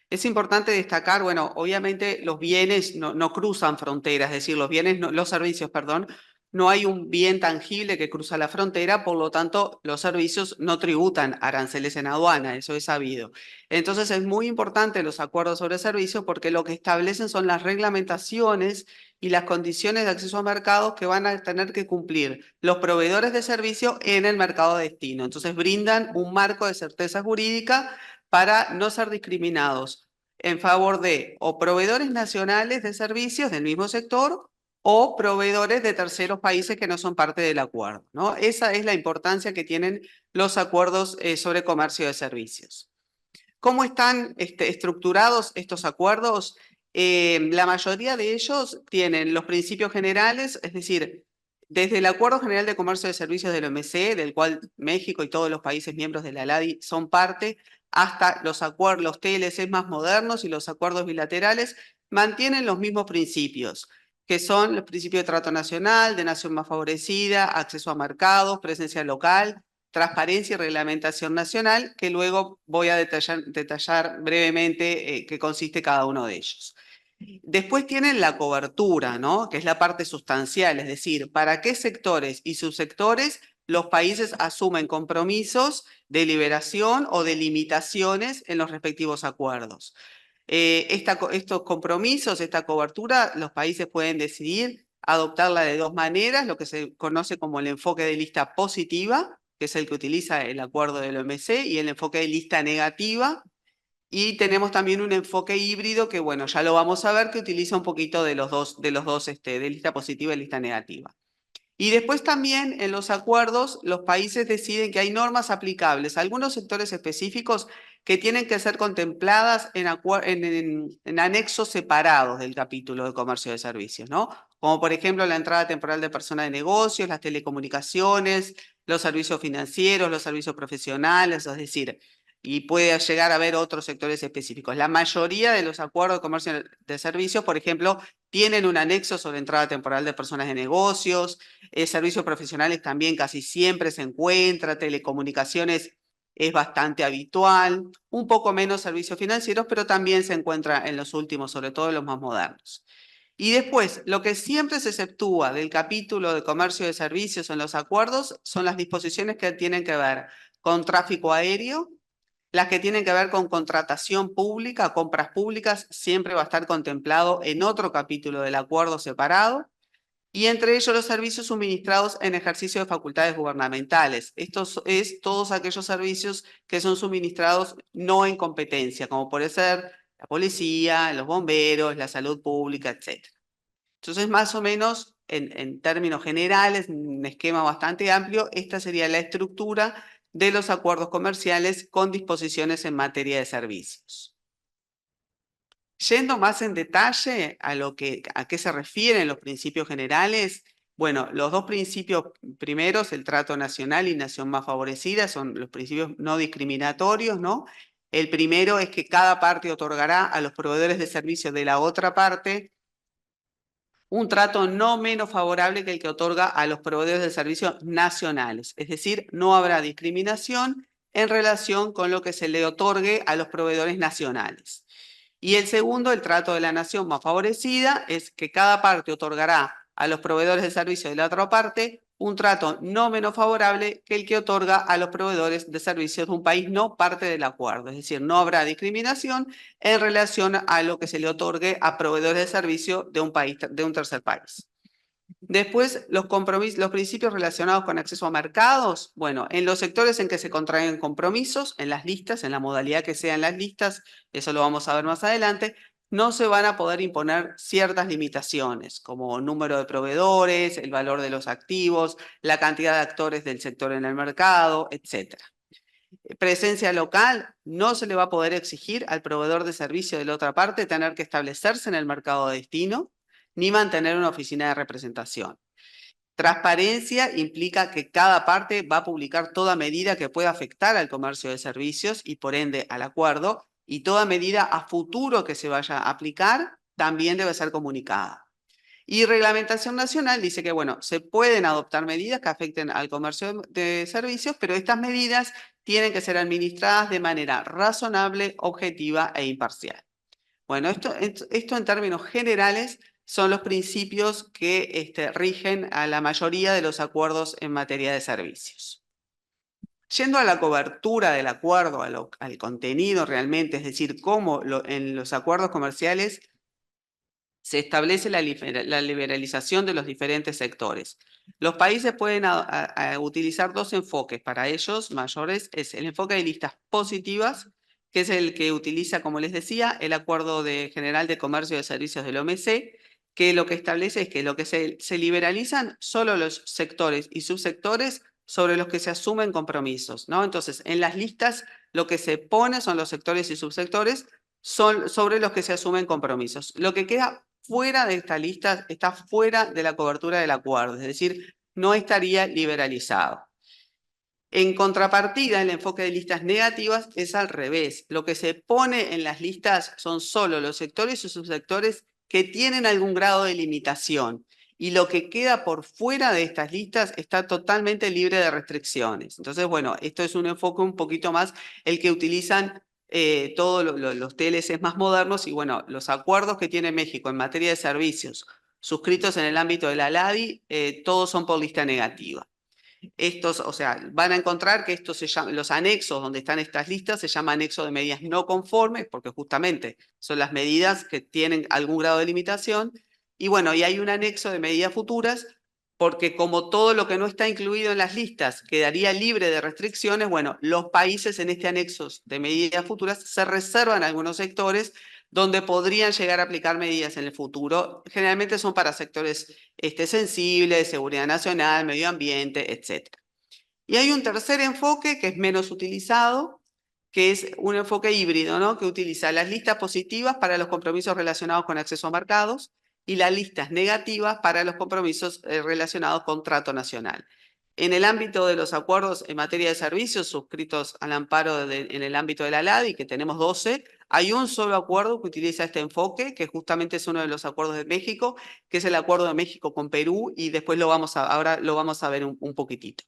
Es importante destacar, bueno, obviamente los bienes no cruzan fronteras, es decir, los servicios, perdón, no hay un bien tangible que cruza la frontera, por lo tanto, los servicios no tributan aranceles en aduana, eso es sabido. Entonces, es muy importante los acuerdos sobre servicios porque lo que establecen son las reglamentaciones y las condiciones de acceso a mercados que van a tener que cumplir los proveedores de servicio en el mercado de destino. Entonces, brindan un marco de certeza jurídica para no ser discriminados en favor de o proveedores nacionales de servicios del mismo sector o proveedores de terceros países que no son parte del acuerdo, ¿no? Esa es la importancia que tienen los acuerdos sobre comercio de servicios. ¿Cómo están estructurados estos acuerdos? La mayoría de ellos tienen los principios generales, es decir, desde el Acuerdo General de Comercio de Servicios del OMC, del cual México y todos los países miembros de la LADI son parte, hasta los TLC más modernos y los acuerdos bilaterales, mantienen los mismos principios, que son los principios de trato nacional, de nación más favorecida, acceso a mercados, presencia local, transparencia y reglamentación nacional, que luego voy a detallar brevemente qué consiste cada uno de ellos. Después tienen la cobertura, ¿no? Que es la parte sustancial, es decir, para qué sectores y subsectores los países asumen compromisos de liberación o de limitaciones en los respectivos acuerdos. Estos compromisos, esta cobertura, los países pueden decidir adoptarla de dos maneras, lo que se conoce como el enfoque de lista positiva, que es el que utiliza el acuerdo del OMC, y el enfoque de lista negativa. Y tenemos también un enfoque híbrido que, bueno, ya lo vamos a ver, que utiliza un poquito de los dos, de lista positiva y lista negativa. Y después también en los acuerdos los países deciden que hay normas aplicables a algunos sectores específicos que tienen que ser contempladas en anexos separados del capítulo de comercio de servicios, ¿no? Como por ejemplo la entrada temporal de personas de negocios, las telecomunicaciones, los servicios financieros, los servicios profesionales, es decir, y puede llegar a haber otros sectores específicos. La mayoría de los acuerdos de comercio de servicios, por ejemplo, tienen un anexo sobre entrada temporal de personas de negocios, servicios profesionales también casi siempre se encuentra, telecomunicaciones es bastante habitual, un poco menos servicios financieros, pero también se encuentra en los últimos, sobre todo en los más modernos. Y después, lo que siempre se exceptúa del capítulo de comercio de servicios en los acuerdos son las disposiciones que tienen que ver con tráfico aéreo, las que tienen que ver con contratación pública, compras públicas, siempre va a estar contemplado en otro capítulo del acuerdo separado, y entre ellos los servicios suministrados en ejercicio de facultades gubernamentales. Estos es todos aquellos servicios que son suministrados no en competencia, como puede ser la policía, los bomberos, la salud pública, etc. Entonces, más o menos, en términos generales, un esquema bastante amplio, esta sería la estructura de los acuerdos comerciales con disposiciones en materia de servicios. Yendo más en detalle a qué se refieren los principios generales, bueno, los dos principios primeros, el trato nacional y nación más favorecida, son los principios no discriminatorios, ¿no? El primero es que cada parte otorgará a los proveedores de servicios de la otra parte un trato no menos favorable que el que otorga a los proveedores de servicios nacionales. Es decir, no habrá discriminación en relación con lo que se le otorgue a los proveedores nacionales. Y el segundo, el trato de la nación más favorecida, es que cada parte otorgará a los proveedores de servicios de la otra parte un trato no menos favorable que el que otorga a los proveedores de servicios de un país no parte del acuerdo. Es decir, no habrá discriminación en relación a lo que se le otorgue a proveedores de servicio de un país, de un tercer país. Después, los principios relacionados con acceso a mercados. Bueno, en los sectores en que se contraen compromisos, en las listas, en la modalidad que sean las listas, eso lo vamos a ver más adelante, no se van a poder imponer ciertas limitaciones, como número de proveedores, el valor de los activos, la cantidad de actores del sector en el mercado, etc. Presencia local, no se le va a poder exigir al proveedor de servicio de la otra parte tener que establecerse en el mercado de destino, ni mantener una oficina de representación. Transparencia implica que cada parte va a publicar toda medida que pueda afectar al comercio de servicios y por ende al acuerdo, y toda medida a futuro que se vaya a aplicar también debe ser comunicada. Y reglamentación nacional dice que, bueno, se pueden adoptar medidas que afecten al comercio de servicios, pero estas medidas tienen que ser administradas de manera razonable, objetiva e imparcial. Bueno, esto en términos generales son los principios que rigen a la mayoría de los acuerdos en materia de servicios. Yendo a la cobertura del acuerdo, al contenido realmente, es decir, cómo en los acuerdos comerciales se establece la liberalización de los diferentes sectores. Los países pueden utilizar dos enfoques para ellos mayores. Es el enfoque de listas positivas, que es el que utiliza, como les decía, el Acuerdo General de Comercio de Servicios del OMC, que lo que establece es que lo que se liberalizan solo los sectores y subsectores sobre los que se asumen compromisos, ¿no? Entonces, en las listas lo que se pone son los sectores y subsectores sobre los que se asumen compromisos. Lo que queda fuera de esta lista está fuera de la cobertura del acuerdo, es decir, no estaría liberalizado. En contrapartida, el enfoque de listas negativas es al revés. Lo que se pone en las listas son solo los sectores y subsectores que tienen algún grado de limitación. Y lo que queda por fuera de estas listas está totalmente libre de restricciones. Entonces, bueno, esto es un enfoque un poquito más el que utilizan todos los TLCs más modernos y, bueno, los acuerdos que tiene México en materia de servicios suscritos en el ámbito de la LADI, todos son por lista negativa. Estos, o sea, van a encontrar que estos los anexos donde están estas listas se llaman anexo de medidas no conformes, porque justamente son las medidas que tienen algún grado de limitación. Y bueno, y hay un anexo de medidas futuras, porque como todo lo que no está incluido en las listas quedaría libre de restricciones, bueno, los países en este anexo de medidas futuras se reservan algunos sectores donde podrían llegar a aplicar medidas en el futuro. Generalmente son para sectores sensibles, seguridad nacional, medio ambiente, etc. Y hay un tercer enfoque que es menos utilizado, que es un enfoque híbrido, ¿no? Que utiliza las listas positivas para los compromisos relacionados con acceso a mercados y las listas negativas para los compromisos relacionados con trato nacional. En el ámbito de los acuerdos en materia de servicios suscritos al amparo en el ámbito de la LADI, que tenemos 12, hay un solo acuerdo que utiliza este enfoque, que justamente es uno de los acuerdos de México, que es el acuerdo de México con Perú, y después ahora lo vamos a ver un poquitito.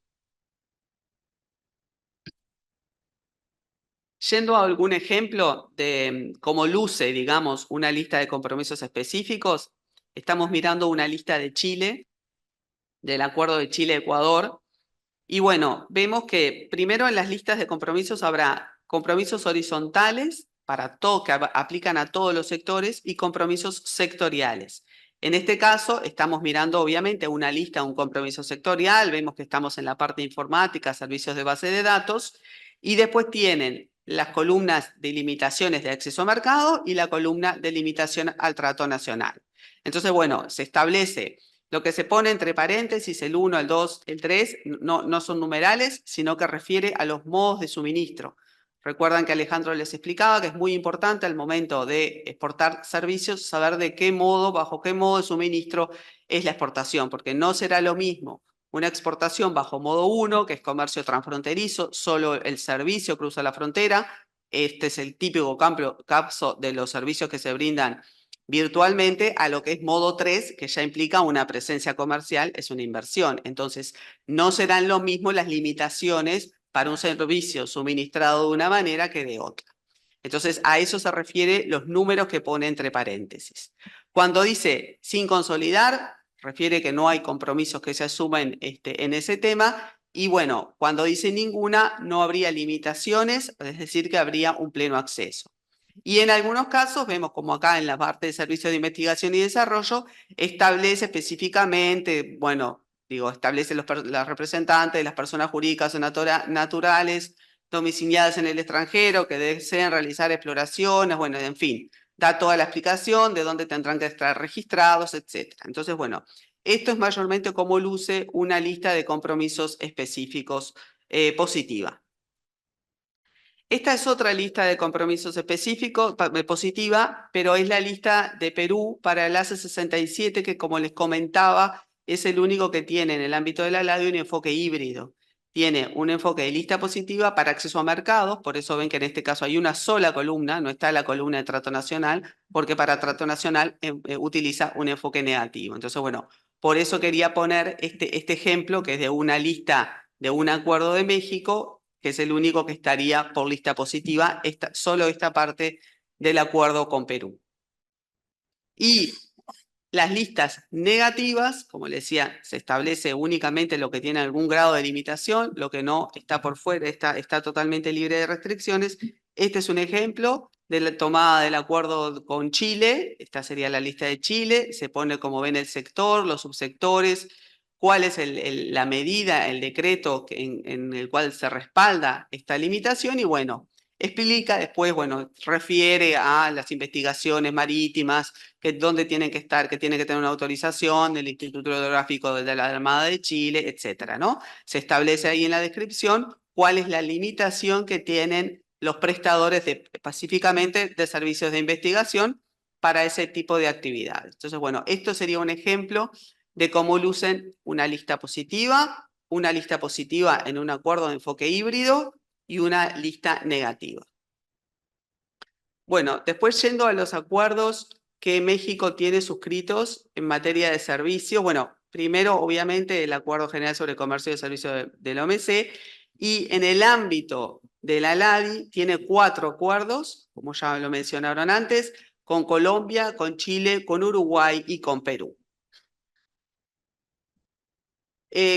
Yendo a algún ejemplo de cómo luce, digamos, una lista de compromisos específicos, estamos mirando una lista de Chile, del acuerdo de Chile-Ecuador, y bueno, vemos que primero en las listas de compromisos habrá compromisos horizontales para todo, que aplican a todos los sectores, y compromisos sectoriales. En este caso, estamos mirando obviamente una lista, un compromiso sectorial, vemos que estamos en la parte informática, servicios de base de datos, y después tienen las columnas de limitaciones de acceso a mercado y la columna de limitación al trato nacional. Entonces, bueno, se establece lo que se pone entre paréntesis, el 1, el 2, el 3, no son numerales, sino que refiere a los modos de suministro. Recuerdan que Alejandro les explicaba que es muy importante al momento de exportar servicios saber de qué modo, bajo qué modo de suministro es la exportación, porque no será lo mismo una exportación bajo modo 1, que es comercio transfronterizo, solo el servicio cruza la frontera. Este es el típico caso de los servicios que se brindan virtualmente, a lo que es modo 3, que ya implica una presencia comercial, es una inversión. Entonces, no serán lo mismo las limitaciones para un servicio suministrado de una manera que de otra. Entonces, a eso se refiere los números que pone entre paréntesis. Cuando dice sin consolidar, refiere que no hay compromisos que se asumen en ese tema. Y bueno, cuando dice ninguna, no habría limitaciones, es decir, que habría un pleno acceso. Y en algunos casos, vemos como acá en la parte de servicios de investigación y desarrollo, establece específicamente, bueno, establece los representantes de las personas jurídicas o naturales domiciliadas en el extranjero que deseen realizar exploraciones, bueno, en fin, da toda la explicación de dónde tendrán que estar registrados, etc. Entonces, bueno, esto es mayormente cómo luce una lista de compromisos específicos positiva. Esta es otra lista de compromisos específicos, positiva, pero es la lista de Perú para el ACE 67, que como les comentaba, es el único que tiene en el ámbito de la LADI un enfoque híbrido. Tiene un enfoque de lista positiva para acceso a mercados, por eso ven que en este caso hay una sola columna, no está la columna de trato nacional, porque para trato nacional utiliza un enfoque negativo. Entonces, bueno, por eso quería poner este ejemplo, que es de una lista de un acuerdo de México, que es el único que estaría por lista positiva, solo esta parte del acuerdo con Perú. Y las listas negativas, como les decía, se establece únicamente lo que tiene algún grado de limitación, lo que no está por fuera está totalmente libre de restricciones. Este es un ejemplo de la tomada del acuerdo con Chile. Esta sería la lista de Chile. Se pone, como ven, el sector, los subsectores, cuál es la medida, el decreto en el cual se respalda esta limitación y bueno, explica después, bueno, refiere a las investigaciones marítimas, que dónde tienen que estar, que tienen que tener una autorización del Instituto Hidrográfico de la Armada de Chile, etcétera, ¿no? Se establece ahí en la descripción cuál es la limitación que tienen los prestadores específicamente de servicios de investigación para ese tipo de actividades. Entonces, bueno, esto sería un ejemplo de cómo lucen una lista positiva en un acuerdo de enfoque híbrido y una lista negativa. Bueno, después yendo a los acuerdos que México tiene suscritos en materia de servicios, bueno, primero obviamente el Acuerdo General sobre Comercio y Servicios de la OMC, y en el ámbito de la LADI tiene 4 acuerdos, como ya lo mencionaron antes, con Colombia, con Chile, con Uruguay y con Perú.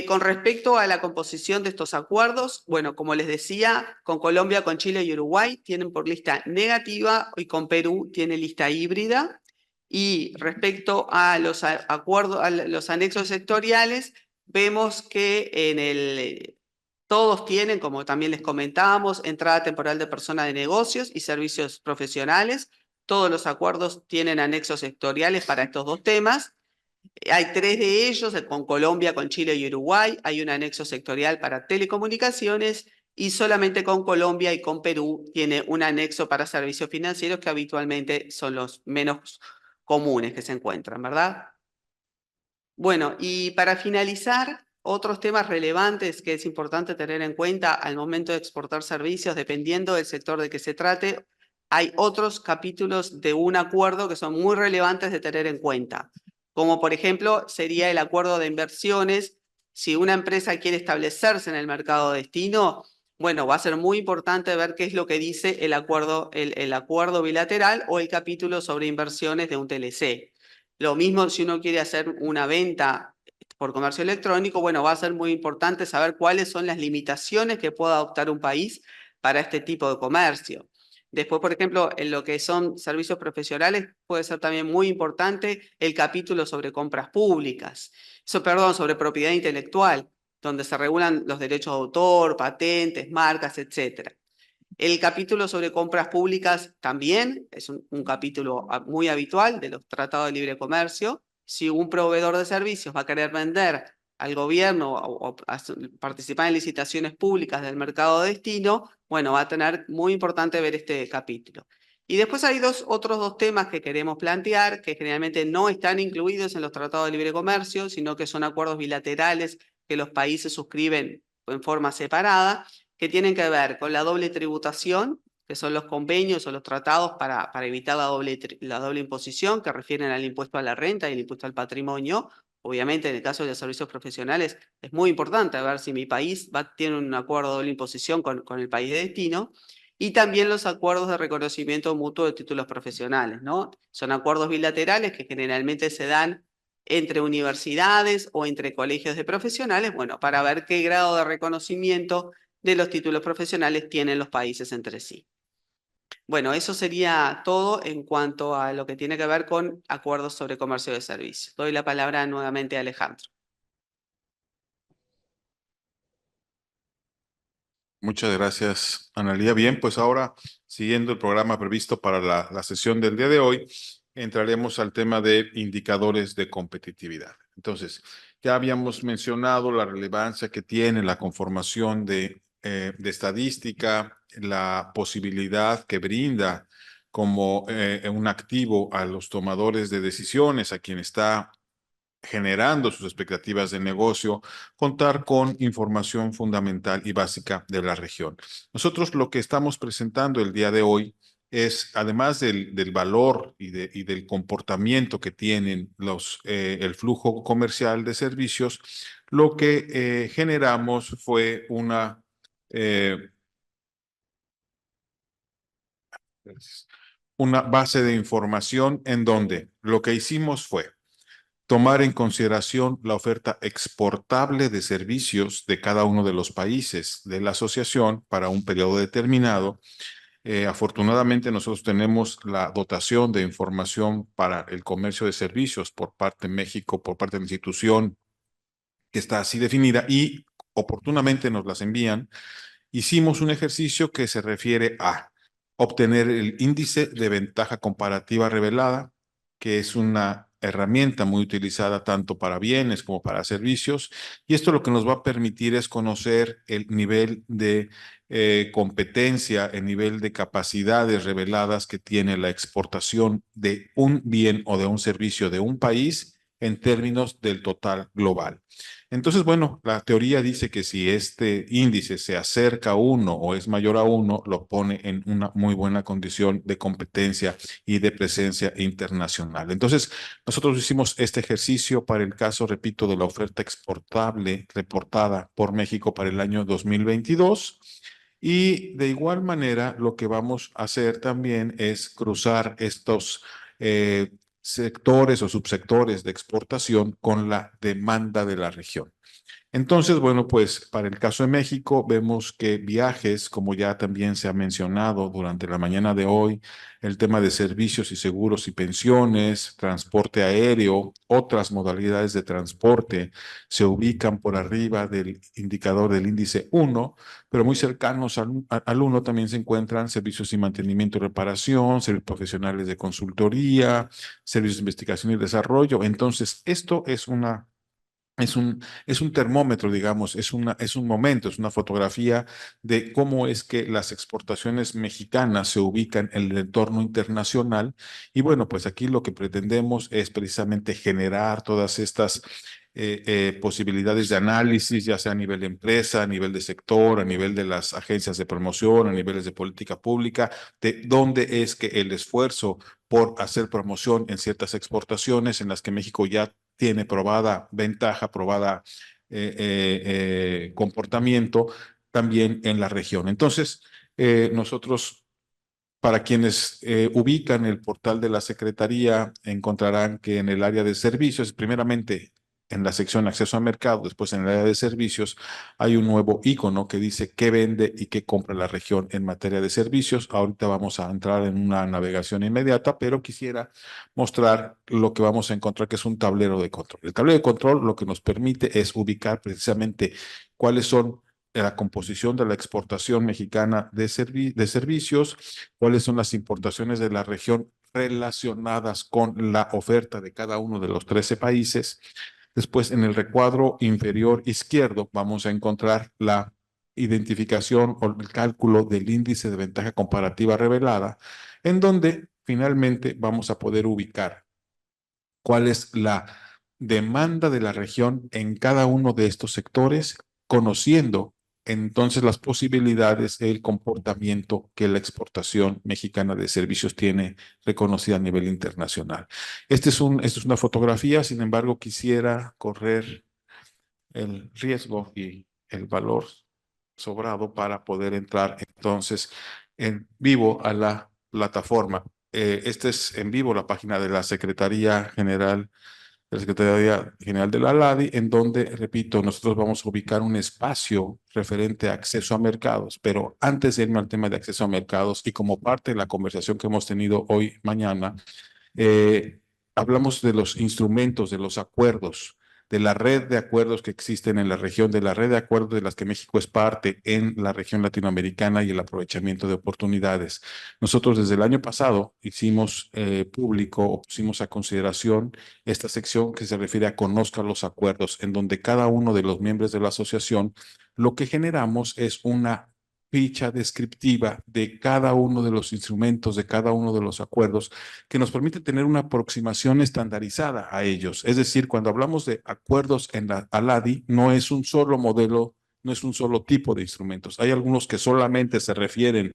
Con respecto a la composición de estos acuerdos, bueno, como les decía, con Colombia, con Chile y Uruguay tienen por lista negativa y con Perú tiene lista híbrida. Y respecto a los acuerdos, a los anexos sectoriales, vemos que todos tienen, como también les comentábamos, entrada temporal de personas de negocios y servicios profesionales. Todos los acuerdos tienen anexos sectoriales para estos 2 temas. Hay 3 de ellos, con Colombia, con Chile y Uruguay. Hay un anexo sectorial para telecomunicaciones y solamente con Colombia y con Perú tiene un anexo para servicios financieros que habitualmente son los menos comunes que se encuentran, ¿verdad? Bueno, y para finalizar, otros temas relevantes que es importante tener en cuenta al momento de exportar servicios, dependiendo del sector de que se trate, hay otros capítulos de un acuerdo que son muy relevantes de tener en cuenta, como por ejemplo sería el acuerdo de inversiones. Si una empresa quiere establecerse en el mercado destino, bueno, va a ser muy importante ver qué es lo que dice el acuerdo bilateral o el capítulo sobre inversiones de un TLC. Lo mismo si uno quiere hacer una venta por comercio electrónico, bueno, va a ser muy importante saber cuáles son las limitaciones que pueda adoptar un país para este tipo de comercio. Después, por ejemplo, en lo que son servicios profesionales, puede ser también muy importante el capítulo sobre compras públicas, sobre propiedad intelectual, donde se regulan los derechos de autor, patentes, marcas, etcétera. El capítulo sobre compras públicas también es un capítulo muy habitual de los tratados de libre comercio. Si un proveedor de servicios va a querer vender al gobierno o participar en licitaciones públicas del mercado de destino, bueno, va a tener muy importante ver este capítulo. Y después hay otros dos temas que queremos plantear, que generalmente no están incluidos en los tratados de libre comercio, sino que son acuerdos bilaterales que los países suscriben en forma separada, que tienen que ver con la doble tributación, que son los convenios o los tratados para evitar la doble imposición, que refieren al impuesto a la renta y el impuesto al patrimonio. Obviamente, en el caso de los servicios profesionales, es muy importante ver si mi país tiene un acuerdo de doble imposición con el país de destino. Y también los acuerdos de reconocimiento mutuo de títulos profesionales, ¿no? Son acuerdos bilaterales que generalmente se dan entre universidades o entre colegios de profesionales, bueno, para ver qué grado de reconocimiento de los títulos profesionales tienen los países entre sí. Bueno, eso sería todo en cuanto a lo que tiene que ver con acuerdos sobre comercio de servicios. Doy la palabra nuevamente a Alejandro. Muchas gracias, Analía. Bien, pues ahora, siguiendo el programa previsto para la sesión del día de hoy, entraremos al tema de indicadores de competitividad. Entonces, ya habíamos mencionado la relevancia que tiene la conformación de estadística la posibilidad que brinda como un activo a los tomadores de decisiones, a quien está generando sus expectativas de negocio, contar con información fundamental y básica de la región. Nosotros lo que estamos presentando el día de hoy es, además del valor y del comportamiento que tienen el flujo comercial de servicios, lo que generamos fue una base de información en donde lo que hicimos fue tomar en consideración la oferta exportable de servicios de cada uno de los países de la asociación para un periodo determinado. Afortunadamente, nosotros tenemos la dotación de información para el comercio de servicios por parte de México, por parte de la institución que está así definida, y oportunamente nos las envían. Hicimos un ejercicio que se refiere a obtener el índice de ventaja comparativa revelada, que es una herramienta muy utilizada tanto para bienes como para servicios, y esto lo que nos va a permitir es conocer el nivel de competencia, el nivel de capacidades reveladas que tiene la exportación de un bien o de un servicio de un país en términos del total global. Entonces, bueno, la teoría dice que si este índice se acerca a 1 o es mayor a 1, lo pone en una muy buena condición de competencia y de presencia internacional. Entonces, nosotros hicimos este ejercicio para el caso, repito, de la oferta exportable reportada por México para el año 2022. Y de igual manera, lo que vamos a hacer también es cruzar estos sectores o subsectores de exportación con la demanda de la región. Entonces, bueno, pues para el caso de México vemos que viajes, como ya también se ha mencionado durante la mañana de hoy, el tema de servicios y seguros y pensiones, transporte aéreo, otras modalidades de transporte se ubican por arriba del indicador del índice 1, pero muy cercanos al 1 también se encuentran servicios y mantenimiento y reparación, servicios profesionales de consultoría, servicios de investigación y desarrollo. Entonces, esto es un termómetro, digamos, es un momento, es una fotografía de cómo es que las exportaciones mexicanas se ubican en el entorno internacional. Y bueno, pues aquí lo que pretendemos es precisamente generar todas estas posibilidades de análisis, ya sea a nivel de empresa, a nivel de sector, a nivel de las agencias de promoción, a niveles de política pública, de dónde es que el esfuerzo por hacer promoción en ciertas exportaciones en las que México ya tiene probada ventaja, probada comportamiento también en la región. Entonces, nosotros, para quienes ubican el portal de la Secretaría, encontrarán que en el área de servicios, primeramente en la sección acceso a mercado, después en el área de servicios, hay un nuevo icono que dice qué vende y qué compra la región en materia de servicios. Ahorita vamos a entrar en una navegación inmediata, pero quisiera mostrar lo que vamos a encontrar, que es un tablero de control. El tablero de control lo que nos permite es ubicar precisamente cuáles son la composición de la exportación mexicana de servicios, cuáles son las importaciones de la región relacionadas con la oferta de cada uno de los 13 países. Después, en el recuadro inferior izquierdo, vamos a encontrar la identificación o el cálculo del índice de ventaja comparativa revelada, en donde finalmente vamos a poder ubicar cuál es la demanda de la región en cada uno de estos sectores, conociendo entonces las posibilidades, el comportamiento que la exportación mexicana de servicios tiene reconocida a nivel internacional. Esta es una fotografía, sin embargo, quisiera correr el riesgo y el valor sobrado para poder entrar entonces en vivo a la plataforma. Este es en vivo la página de la Secretaría General de la LADI, en donde, repito, nosotros vamos a ubicar un espacio referente a acceso a mercados, pero antes de irme al tema de acceso a mercados y como parte de la conversación que hemos tenido hoy, mañana, hablamos de los instrumentos, de los acuerdos, de la red de acuerdos que existen en la región, de la red de acuerdos de las que México es parte en la región latinoamericana y el aprovechamiento de oportunidades. Nosotros desde el año pasado hicimos público o pusimos a consideración esta sección que se refiere a Conozca los Acuerdos, en donde cada uno de los miembros de la asociación lo que generamos es una ficha descriptiva de cada uno de los instrumentos, de cada uno de los acuerdos, que nos permite tener una aproximación estandarizada a ellos. Es decir, cuando hablamos de acuerdos en la ALADI, no es un solo modelo, no es un solo tipo de instrumentos. Hay algunos que solamente se refieren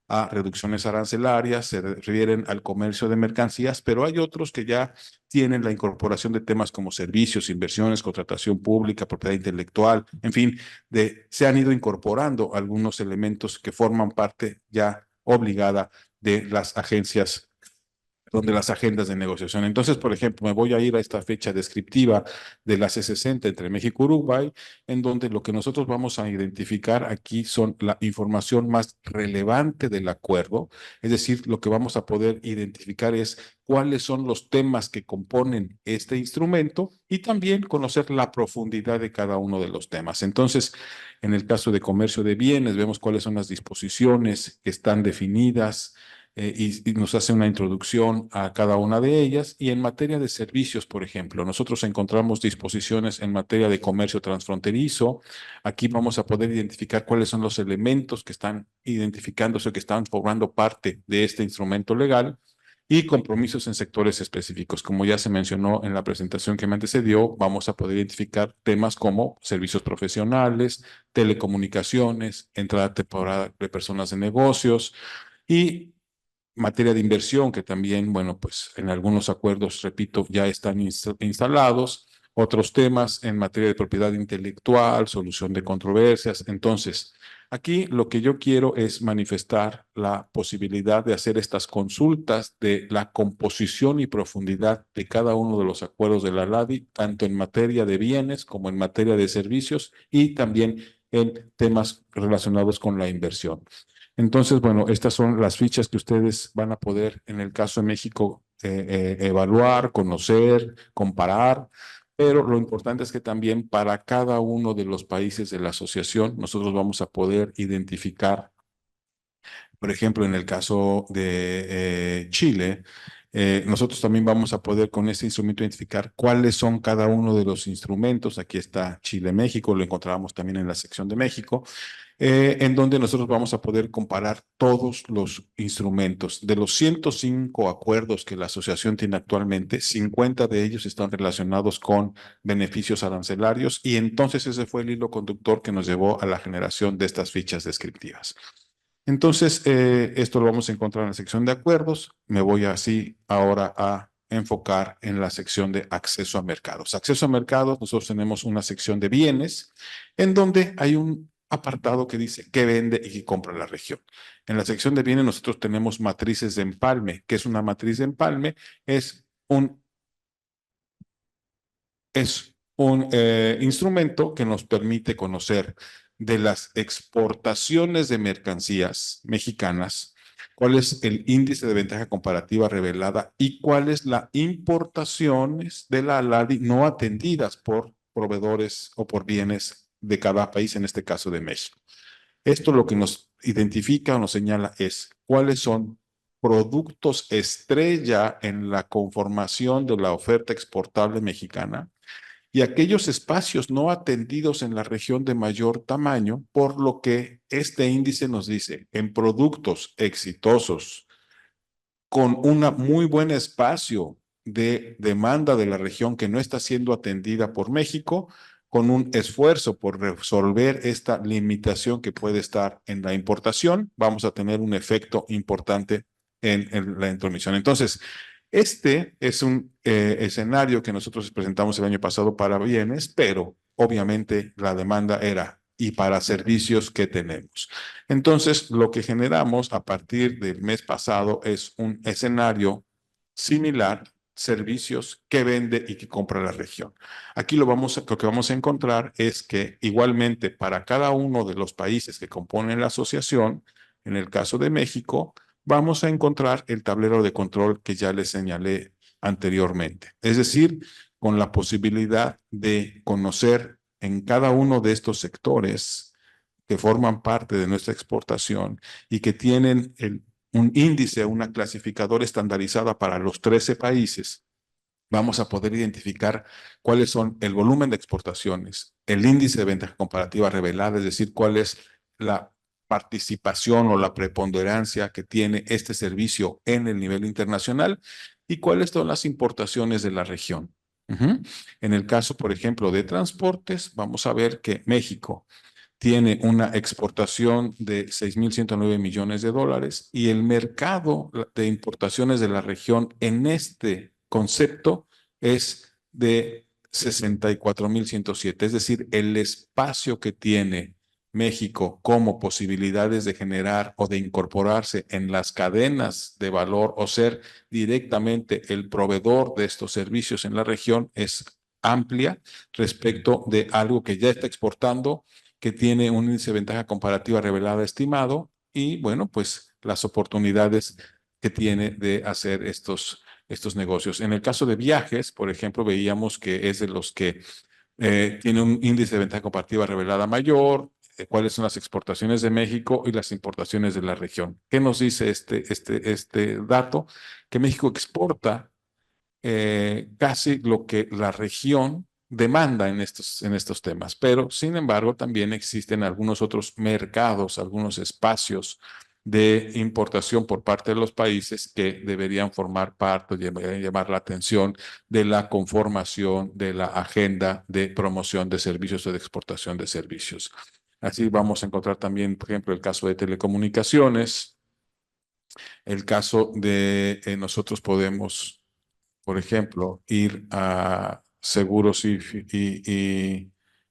a reducciones arancelarias, se refieren al comercio de mercancías, pero hay otros que ya tienen la incorporación de temas como servicios, inversiones, contratación pública, propiedad intelectual, en fin, se han ido incorporando algunos elementos que forman parte ya obligada de las agencias, de las agendas de negociación. Entonces, por ejemplo, me voy a ir a esta fecha descriptiva de la C60 entre México y Uruguay, en donde lo que nosotros vamos a identificar aquí son la información más relevante del acuerdo, es decir, lo que vamos a poder identificar es cuáles son los temas que componen este instrumento y también conocer la profundidad de cada uno de los temas. Entonces, en el caso de comercio de bienes, vemos cuáles son las disposiciones que están definidas, y nos hace una introducción a cada una de ellas. Y en materia de servicios, por ejemplo, nosotros encontramos disposiciones en materia de comercio transfronterizo. Aquí vamos a poder identificar cuáles son los elementos que están identificándose, que están formando parte de este instrumento legal, y compromisos en sectores específicos. Como ya se mencionó en la presentación que me antecedió, vamos a poder identificar temas como servicios profesionales, telecomunicaciones, entrada temporal de personas de negocios y materia de inversión, que también, bueno, pues en algunos acuerdos, repito, ya están instalados. Otros temas en materia de propiedad intelectual, solución de controversias. Entonces, aquí lo que yo quiero es manifestar la posibilidad de hacer estas consultas de la composición y profundidad de cada uno de los acuerdos de la LADI, tanto en materia de bienes como en materia de servicios y también en temas relacionados con la inversión. Entonces, bueno, estas son las fichas que ustedes van a poder, en el caso de México, evaluar, conocer, comparar, pero lo importante es que también para cada uno de los países de la asociación, nosotros vamos a poder identificar, por ejemplo, en el caso de Chile, nosotros también vamos a poder con este instrumento identificar cuáles son cada uno de los instrumentos. Aquí está Chile-México, lo encontramos también en la sección de México, en donde nosotros vamos a poder comparar todos los instrumentos. De los 105 acuerdos que la asociación tiene actualmente, 50 de ellos están relacionados con beneficios arancelarios, y entonces ese fue el hilo conductor que nos llevó a la generación de estas fichas descriptivas. Entonces, esto lo vamos a encontrar en la sección de acuerdos. Me voy así ahora a enfocar en la sección de acceso a mercados. Acceso a mercados, nosotros tenemos una sección de bienes en donde hay un apartado que dice qué vende y qué compra la región. En la sección de bienes nosotros tenemos matrices de empalme. ¿Qué es una matriz de empalme? Es un instrumento que nos permite conocer de las exportaciones de mercancías mexicanas, cuál es el índice de ventaja comparativa revelada y cuál es la importaciones de la ALADI no atendidas por proveedores o por bienes de cada país, en este caso de México. Esto lo que nos identifica o nos señala es cuáles son productos estrella en la conformación de la oferta exportable mexicana y aquellos espacios no atendidos en la región de mayor tamaño, por lo que este índice nos dice, en productos exitosos, con un muy buen espacio de demanda de la región que no está siendo atendida por México, con un esfuerzo por resolver esta limitación que puede estar en la importación, vamos a tener un efecto importante en la intromisión. Entonces, este es un escenario que nosotros presentamos el año pasado para bienes, pero obviamente la demanda era y para servicios que tenemos. Entonces, lo que generamos a partir del mes pasado es un escenario similar, servicios que vende y que compra la región. Aquí lo que vamos a encontrar es que igualmente para cada uno de los países que componen la asociación, en el caso de México, vamos a encontrar el tablero de control que ya les señalé anteriormente. Es decir, con la posibilidad de conocer en cada uno de estos sectores que forman parte de nuestra exportación y que tienen un índice, una clasificadora estandarizada para los 13 países, vamos a poder identificar cuáles son el volumen de exportaciones, el índice de ventaja comparativa revelada, es decir, cuál es la participación o la preponderancia que tiene este servicio en el nivel internacional y cuáles son las importaciones de la región. En el caso, por ejemplo, de transportes, vamos a ver que México tiene una exportación de 6.109 millones de dólares y el mercado de importaciones de la región en este concepto es de 64.107. Es decir, el espacio que tiene México como posibilidades de generar o de incorporarse en las cadenas de valor o ser directamente el proveedor de estos servicios en la región es amplia respecto de algo que ya está exportando, que tiene un índice de ventaja comparativa revelada estimado y, bueno, pues las oportunidades que tiene de hacer estos negocios. En el caso de viajes, por ejemplo, veíamos que es de los que tiene un índice de ventaja comparativa revelada mayor, cuáles son las exportaciones de México y las importaciones de la región. ¿Qué nos dice este dato? Que México exporta casi lo que la región demanda en estos temas, pero sin embargo también existen algunos otros mercados, algunos espacios de importación por parte de los países que deberían formar parte, deberían llamar la atención de la conformación de la agenda de promoción de servicios o de exportación de servicios. Así vamos a encontrar también, por ejemplo, el caso de telecomunicaciones, el caso de nosotros podemos, por ejemplo, ir a seguros y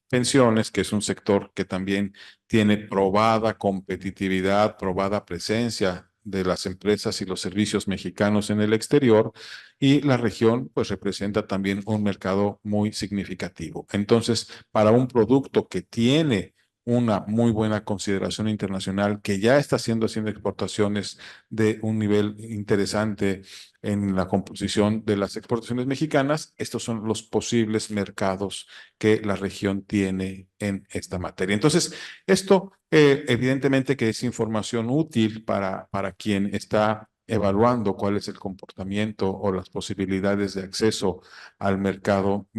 pensiones, que es un sector que también tiene probada competitividad, probada presencia de las empresas y los servicios mexicanos en el exterior, y la región pues representa también un mercado muy significativo. Entonces, para un producto que tiene una muy buena consideración internacional, que ya está haciendo exportaciones de un nivel interesante en la composición de las exportaciones mexicanas, estos son los posibles mercados que la región tiene en esta materia. Entonces, esto evidentemente que es información útil para quien está evaluando cuál es el comportamiento o las posibilidades de acceso al mercado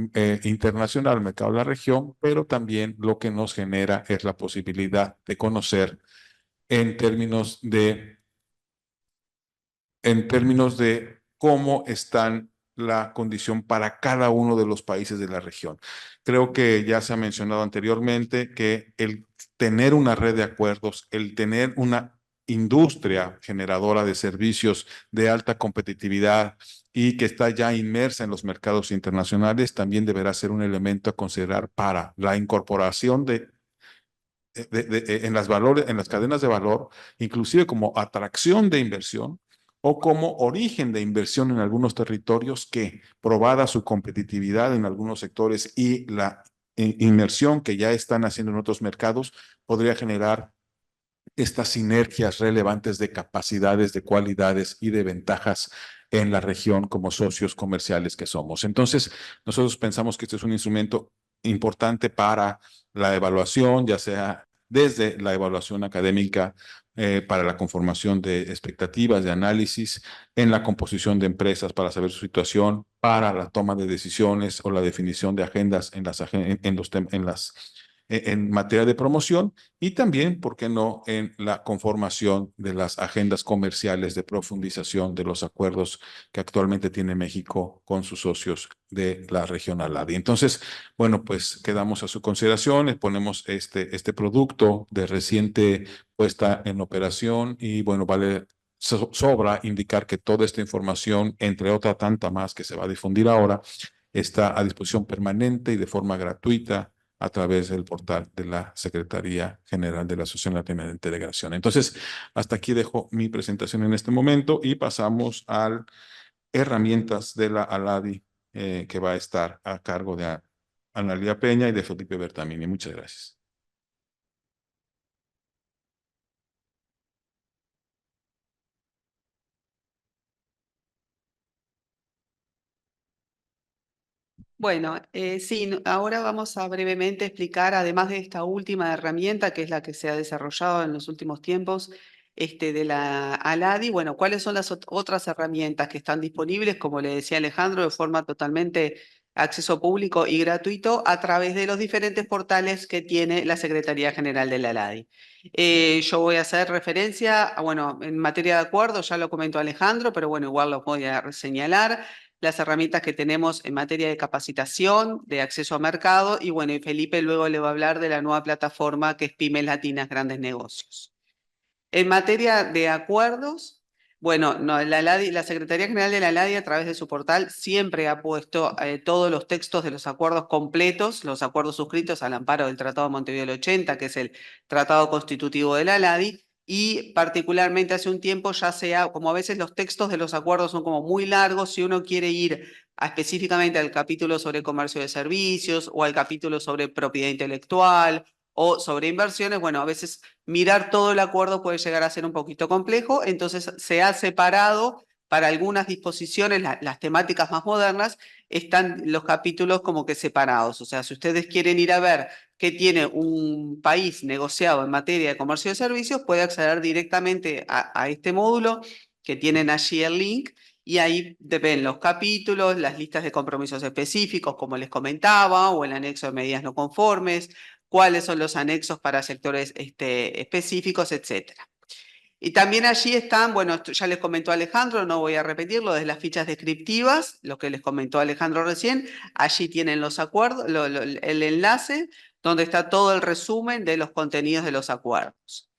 internacional, al mercado de la región, pero también lo que nos genera es la posibilidad de conocer en términos de cómo están la condición para cada uno de los países de la región. Creo que ya se ha mencionado anteriormente que el tener una red de acuerdos, el tener una industria generadora de servicios de alta competitividad y que está ya inmersa en los mercados internacionales, también deberá ser un elemento a considerar para la incorporación en las cadenas de valor, inclusive como atracción de inversión o como origen de inversión en algunos territorios que, probada su competitividad en algunos sectores y la inversión que ya están haciendo en otros mercados, podría generar estas sinergias relevantes de capacidades, de cualidades y de ventajas en la región como socios comerciales que somos. Entonces, nosotros pensamos que este es un instrumento importante para la evaluación, ya sea desde la evaluación académica para la conformación de expectativas, de análisis, en la composición de empresas para saber su situación, para la toma de decisiones o la definición de agendas en materia de promoción y también, ¿por qué no?, en la conformación de las agendas comerciales de profundización de los acuerdos que actualmente tiene México con sus socios de la región ALADI. Entonces, bueno, pues quedamos a su consideración, ponemos este producto de reciente puesta en operación y bueno, sobra indicar que toda esta información, entre otra tanta más que se va a difundir ahora, está a disposición permanente y de forma gratuita a través del portal de la Secretaría General de la Asociación Latina de Integración. Entonces, hasta aquí dejo mi presentación en este momento y pasamos a herramientas de la ALADI que va a estar a cargo de Analía Peña y de Felipe Bertamini. Muchas gracias. Bueno, sí, ahora vamos a brevemente explicar, además de esta última herramienta, que es la que se ha desarrollado en los últimos tiempos, de la ALADI, bueno, cuáles son las otras herramientas que están disponibles, como le decía Alejandro, de forma totalmente acceso público y gratuito a través de los diferentes portales que tiene la Secretaría General de la LADI. Yo voy a hacer referencia, bueno, en materia de acuerdo, ya lo comentó Alejandro, pero bueno, igual lo voy a señalar, las herramientas que tenemos en materia de capacitación, de acceso a mercado, y bueno, y Felipe luego le va a hablar de la nueva plataforma que es Pymes Latinas Grandes Negocios. En materia de acuerdos, bueno, la Secretaría General de la LADI a través de su portal siempre ha puesto todos los textos de los acuerdos completos, los acuerdos suscritos al amparo del Tratado de Montevideo del 80, que es el tratado constitutivo de la LADI, y particularmente hace un tiempo ya como a veces los textos de los acuerdos son como muy largos, si uno quiere ir específicamente al capítulo sobre comercio de servicios o al capítulo sobre propiedad intelectual o sobre inversiones, bueno, a veces mirar todo el acuerdo puede llegar a ser un poquito complejo, entonces se ha separado para algunas disposiciones, las temáticas más modernas, están los capítulos como que separados. O sea, si ustedes quieren ir a ver qué tiene un país negociado en materia de comercio de servicios, puede acceder directamente a este módulo que tienen allí el link, y ahí ven los capítulos, las listas de compromisos específicos, como les comentaba, o el anexo de medidas no conformes, cuáles son los anexos para sectores específicos, etcétera. Y también allí están, bueno, esto ya les comentó Alejandro, no voy a repetirlo, de las fichas descriptivas, lo que les comentó Alejandro recién, allí tienen los acuerdos, el enlace donde está todo el resumen de los contenidos de los acuerdos.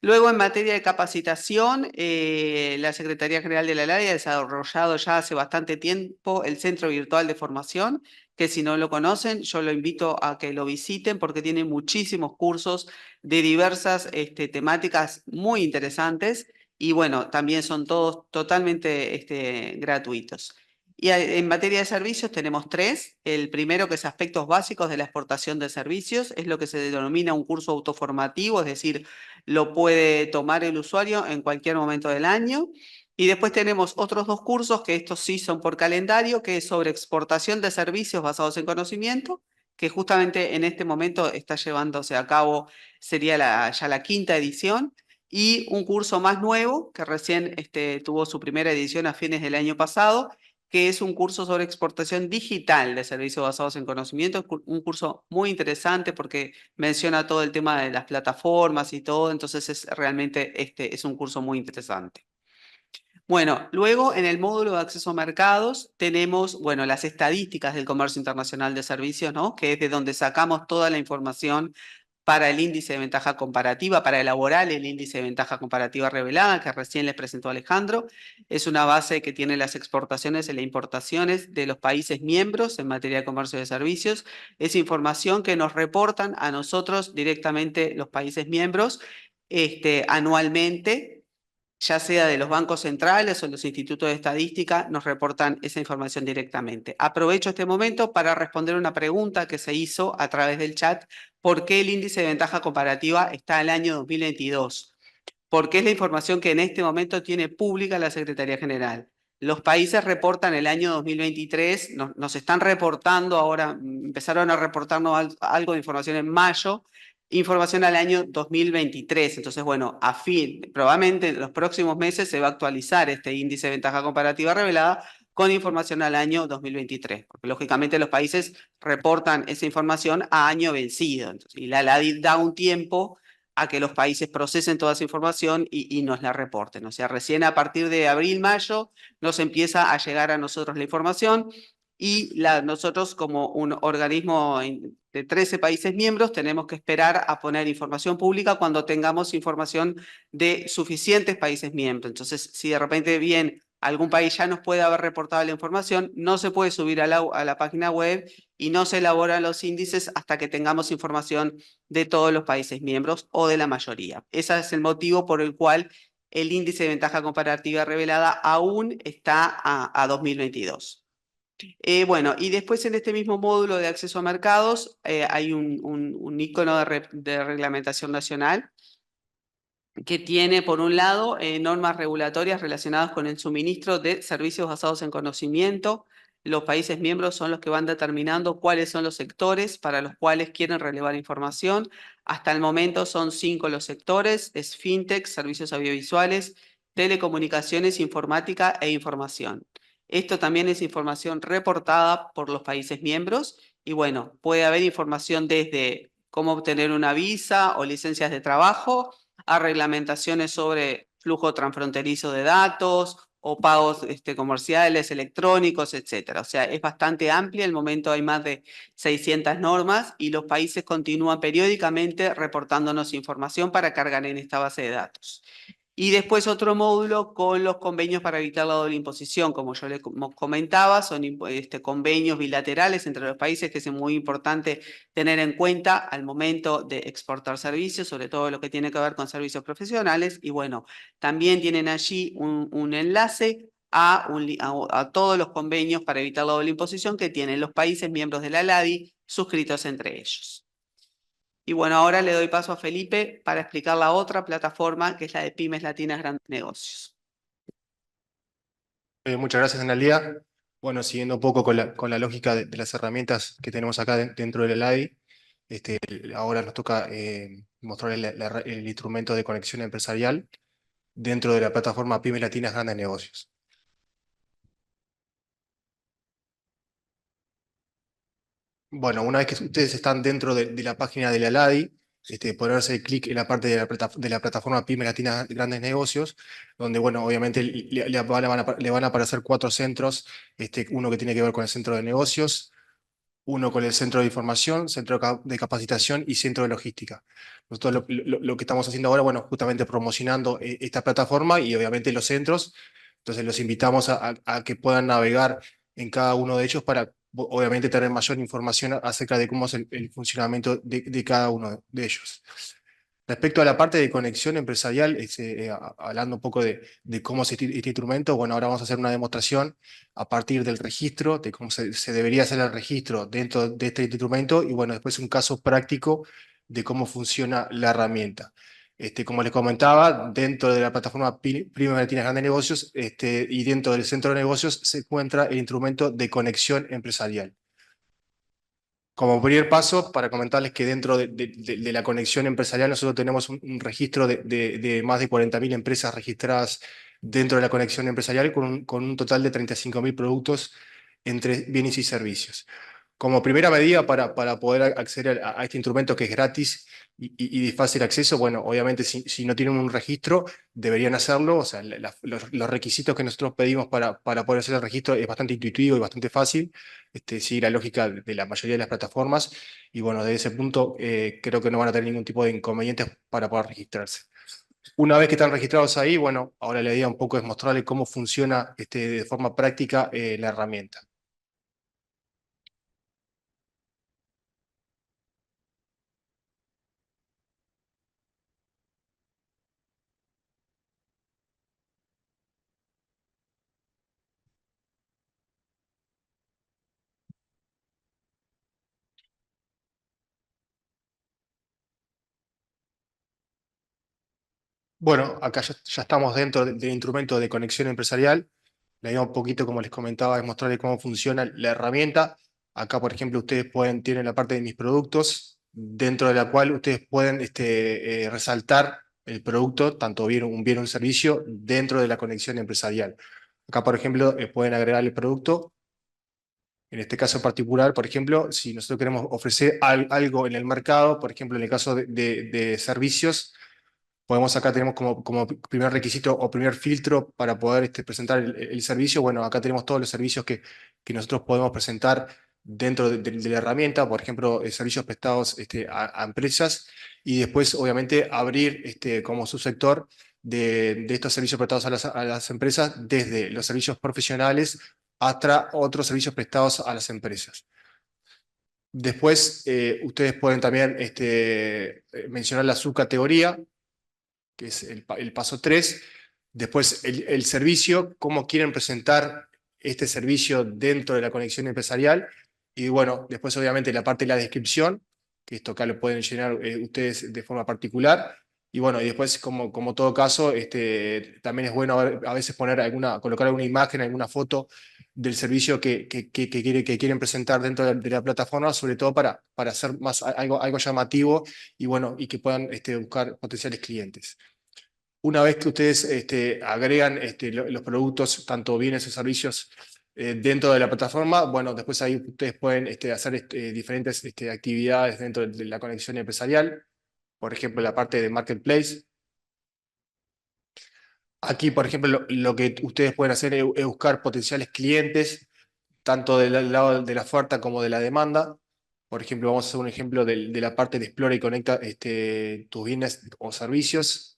Luego, en materia de capacitación, la Secretaría General de la LADI ha desarrollado ya hace bastante tiempo el Centro Virtual de Formación, que si no lo conocen, yo lo invito a que lo visiten porque tiene muchísimos cursos de diversas temáticas muy interesantes y bueno, también son todos totalmente gratuitos. Y en materia de servicios tenemos 3. El primero, que es aspectos básicos de la exportación de servicios, es lo que se denomina un curso autoformativo, es decir, lo puede tomar el usuario en cualquier momento del año. Y después tenemos otros 2 cursos, que estos sí son por calendario, que es sobre exportación de servicios basados en conocimiento, que justamente en este momento está llevándose a cabo, sería ya la 5ª edición, y un curso más nuevo, que recién tuvo su primera edición a fines del año pasado, que es un curso sobre exportación digital de servicios basados en conocimiento, un curso muy interesante porque menciona todo el tema de las plataformas y todo, entonces es realmente es un curso muy interesante. Bueno, luego en el módulo de acceso a mercados tenemos, bueno, las estadísticas del comercio internacional de servicios, ¿no? Que es de donde sacamos toda la información para el índice de ventaja comparativa, para elaborar el índice de ventaja comparativa revelada que recién les presentó Alejandro. Es una base que tiene las exportaciones y las importaciones de los países miembros en materia de comercio de servicios. Es información que nos reportan a nosotros directamente los países miembros anualmente, ya sea de los bancos centrales o los institutos de estadística, nos reportan esa información directamente. Aprovecho este momento para responder una pregunta que se hizo a través del chat: ¿por qué el índice de ventaja comparativa está al año 2022? Porque es la información que en este momento tiene pública la Secretaría General. Los países reportan el año 2023, nos están reportando ahora, empezaron a reportarnos algo de información en mayo, información al año 2023. Entonces, bueno, probablemente en los próximos meses se va a actualizar este índice de ventaja comparativa revelada con información al año 2023, porque lógicamente los países reportan esa información a año vencido. Entonces, y la LADI da un tiempo a que los países procesen toda esa información y nos la reporten. O sea, recién a partir de abril, mayo, nos empieza a llegar a nosotros la información y nosotros como un organismo de 13 países miembros tenemos que esperar a poner información pública cuando tengamos información de suficientes países miembros. Entonces, si de repente bien algún país ya nos puede haber reportado la información, no se puede subir a la página web y no se elaboran los índices hasta que tengamos información de todos los países miembros o de la mayoría. Ese es el motivo por el cual el índice de ventaja comparativa revelada aún está a 2022. Bueno, y después en este mismo módulo de acceso a mercados hay un icono de reglamentación nacional que tiene, por un lado, normas regulatorias relacionadas con el suministro de servicios basados en conocimiento. Los países miembros son los que van determinando cuáles son los sectores para los cuales quieren relevar información. Hasta el momento son 5 los sectores: es fintech, servicios audiovisuales, telecomunicaciones, informática e información. Esto también es información reportada por los países miembros y bueno, puede haber información desde cómo obtener una visa o licencias de trabajo a reglamentaciones sobre flujo transfronterizo de datos o pagos comerciales, electrónicos, etcétera. O sea, es bastante amplia. En el momento hay más de 600 normas y los países continúan periódicamente reportándonos información para cargar en esta base de datos. Y después otro módulo con los convenios para evitar la doble imposición, como yo les comentaba, son convenios bilaterales entre los países que es muy importante tener en cuenta al momento de exportar servicios, sobre todo lo que tiene que ver con servicios profesionales. Y bueno, también tienen allí un enlace a todos los convenios para evitar la doble imposición que tienen los países miembros de la LADI suscritos entre ellos. Y bueno, ahora le doy paso a Felipe para explicar la otra plataforma, que es la de Pymes Latinas Grandes Negocios. Muchas gracias, Analia. Bueno, siguiendo un poco con la lógica de las herramientas que tenemos acá dentro de la LADI, ahora nos toca mostrar el instrumento de conexión empresarial dentro de la plataforma Pymes Latinas Grandes Negocios. Bueno, una vez que ustedes están dentro de la página de la LADI, ponerse clic en la parte de la plataforma Pymes Latinas Grandes Negocios, donde, bueno, obviamente le van a aparecer 4 centros, uno que tiene que ver con el centro de negocios, uno con el centro de información, centro de capacitación y centro de logística. Nosotros lo que estamos haciendo ahora, bueno, justamente promocionando esta plataforma y obviamente los centros, entonces los invitamos a que puedan navegar en cada uno de ellos para obviamente tener mayor información acerca de cómo es el funcionamiento de cada uno de ellos. Respecto a la parte de conexión empresarial, hablando un poco de cómo es este instrumento, bueno, ahora vamos a hacer una demostración a partir del registro, de cómo se debería hacer el registro dentro de este instrumento, y bueno, después un caso práctico de cómo funciona la herramienta. Como les comentaba, dentro de la plataforma Pymes Latinas Grandes Negocios y dentro del centro de negocios se encuentra el instrumento de conexión empresarial. Como primer paso, para comentarles que dentro de la conexión empresarial nosotros tenemos un registro de más de 40.000 empresas registradas dentro de la conexión empresarial con un total de 35.000 productos entre bienes y servicios. Como primera medida para poder acceder a este instrumento que es gratis y de fácil acceso, bueno, obviamente si no tienen un registro deberían hacerlo, o sea, los requisitos que nosotros pedimos para poder hacer el registro es bastante intuitivo y bastante fácil, sigue la lógica de la mayoría de las plataformas y bueno, desde ese punto creo que no van a tener ningún tipo de inconvenientes para poder registrarse. Una vez que están registrados ahí, bueno, ahora la idea un poco es mostrarles cómo funciona de forma práctica la herramienta. Bueno, acá ya estamos dentro del instrumento de conexión empresarial. La idea un poquito, como les comentaba, es mostrarles cómo funciona la herramienta. Acá, por ejemplo, ustedes tienen la parte de mis productos, dentro de la cual ustedes pueden resaltar el producto, tanto un bien o un servicio, dentro de la conexión empresarial. Acá, por ejemplo, pueden agregar el producto. En este caso particular, por ejemplo, si nosotros queremos ofrecer algo en el mercado, por ejemplo, en el caso de servicios, acá tenemos como primer requisito o primer filtro para poder presentar el servicio. Bueno, acá tenemos todos los servicios que nosotros podemos presentar dentro de la herramienta, por ejemplo, servicios prestados a empresas, y después, obviamente, abrir como subsector de estos servicios prestados a las empresas, desde los servicios profesionales hasta otros servicios prestados a las empresas. Después, ustedes pueden también mencionar la subcategoría, que es el paso 3. Después, el servicio, cómo quieren presentar este servicio dentro de la conexión empresarial. Y bueno, después obviamente la parte de la descripción, que esto acá lo pueden llenar ustedes de forma particular. Y bueno, y después, como todo caso, también es bueno a veces colocar alguna imagen, alguna foto del servicio que quieren presentar dentro de la plataforma, sobre todo para hacer algo llamativo y bueno, y que puedan buscar potenciales clientes. Una vez que ustedes agregan los productos, tanto bienes o servicios, dentro de la plataforma. Bueno, después ahí ustedes pueden hacer diferentes actividades dentro de la conexión empresarial. Por ejemplo, la parte de Marketplace. Aquí, por ejemplo, lo que ustedes pueden hacer es buscar potenciales clientes, tanto del lado de la oferta como de la demanda. Por ejemplo, vamos a hacer un ejemplo de la parte de Explora y Conecta tus bienes o servicios.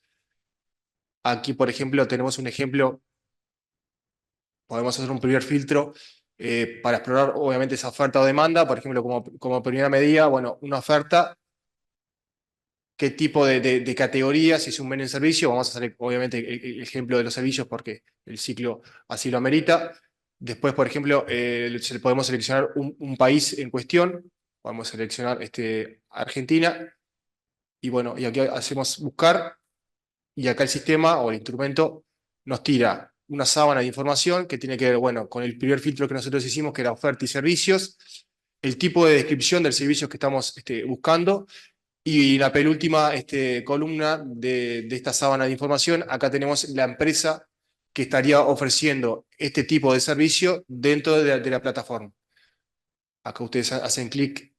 Aquí, por ejemplo, tenemos un ejemplo. Podemos hacer un primer filtro para explorar, obviamente, esa oferta o demanda. Por ejemplo, como primera medida, bueno, una oferta, qué tipo de categorías, si es un bien en servicio. Vamos a hacer, obviamente, el ejemplo de los servicios porque el ciclo así lo amerita. Después, por ejemplo, podemos seleccionar un país en cuestión. Podemos seleccionar Argentina. Y bueno, y aquí hacemos buscar. Y acá el sistema o el instrumento nos tira una sábana de información que tiene que ver, bueno, con el primer filtro que nosotros hicimos, que era oferta y servicios, el tipo de descripción del servicio que estamos buscando, y la penúltima columna de esta sábana de información, acá tenemos la empresa que estaría ofreciendo este tipo de servicio dentro de la plataforma. Acá ustedes hacen clic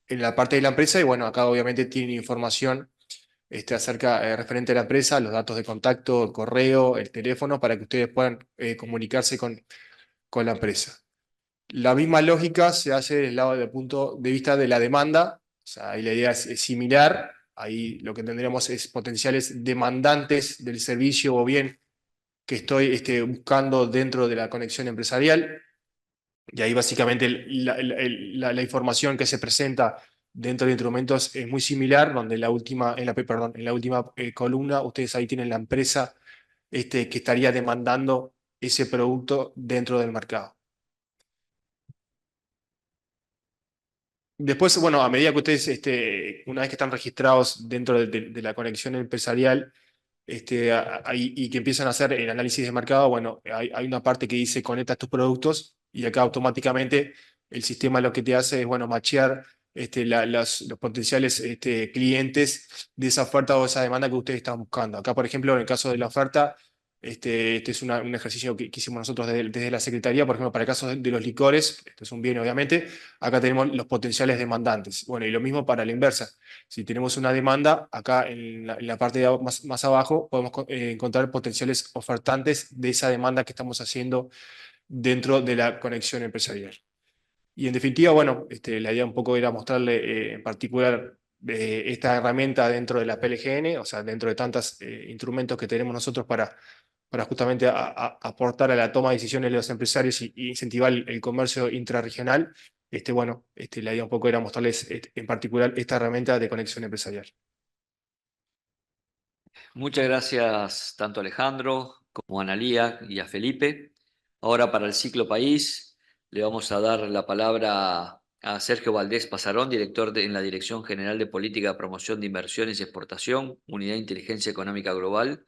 en la parte de la empresa y bueno, acá obviamente tienen información acerca referente a la empresa, los datos de contacto, el correo, el teléfono, para que ustedes puedan comunicarse con la empresa. La misma lógica se hace desde el lado del punto de vista de la demanda, o sea, ahí la idea es similar, ahí lo que tendríamos es potenciales demandantes del servicio o bien que estoy buscando dentro de la conexión empresarial, y ahí básicamente la información que se presenta dentro de instrumentos es muy similar, donde en la última columna ustedes ahí tienen la empresa que estaría demandando ese producto dentro del mercado. Después, bueno, a medida que ustedes, una vez que están registrados dentro de la conexión empresarial, y que empiezan a hacer el análisis de mercado, bueno, hay una parte que dice conecta tus productos y acá automáticamente el sistema lo que te hace es, bueno, machear los potenciales clientes de esa oferta o esa demanda que ustedes están buscando. Acá, por ejemplo, en el caso de la oferta, este es un ejercicio que hicimos nosotros desde la Secretaría, por ejemplo, para el caso de los licores, esto es un bien obviamente, acá tenemos los potenciales demandantes. Bueno, y lo mismo para la inversa. Si tenemos una demanda, acá en la parte más abajo podemos encontrar potenciales ofertantes de esa demanda que estamos haciendo dentro de la conexión empresarial. Y en definitiva, bueno, la idea un poco era mostrarle en particular esta herramienta dentro de la PLGN, o sea, dentro de tantos instrumentos que tenemos nosotros para justamente aportar a la toma de decisiones de los empresarios y incentivar el comercio intrarregional. Bueno, la idea un poco era mostrarles en particular esta herramienta de conexión empresarial. Muchas gracias tanto a Alejandro como a Analía y a Felipe. Ahora para el ciclo país le vamos a dar la palabra a Sergio Valdés Pasarón, director en la Dirección General de Política de Promoción de Inversiones y Exportación, Unidad de Inteligencia Económica Global,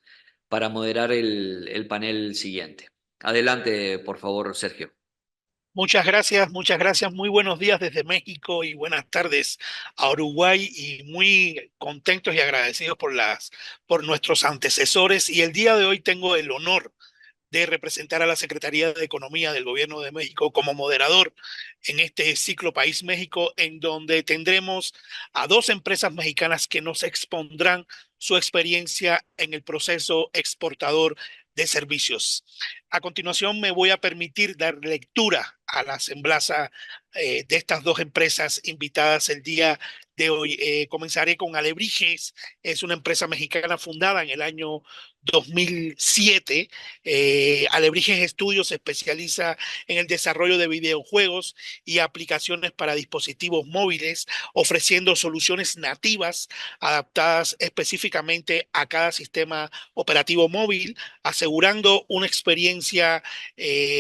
para moderar el panel siguiente. Adelante, por favor, Sergio. Muchas gracias, muchas gracias. Muy buenos días desde México y buenas tardes a Uruguay, y muy contentos y agradecidos por nuestros antecesores. Y el día de hoy tengo el honor de representar a la Secretaría de Economía del Gobierno de México como moderador en este ciclo País México, en donde tendremos a dos empresas mexicanas que nos expondrán su experiencia en el proceso exportador de servicios. A continuación me voy a permitir dar lectura a la semblanza de estas dos empresas invitadas el día de hoy. Comenzaré con Alebrijes. Es una empresa mexicana fundada en el año 2007. Alebrijes Studios se especializa en el desarrollo de videojuegos y aplicaciones para dispositivos móviles, ofreciendo soluciones nativas adaptadas específicamente a cada sistema operativo móvil, asegurando una experiencia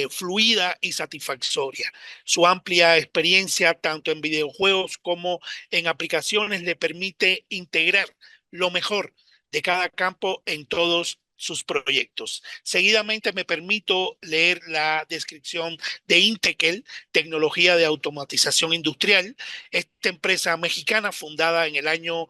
fluida y satisfactoria. Su amplia experiencia tanto en videojuegos como en aplicaciones le permite integrar lo mejor de cada campo en todos sus proyectos. Seguidamente me permito leer la descripción de Intequel, tecnología de automatización industrial. Esta empresa mexicana fundada en el año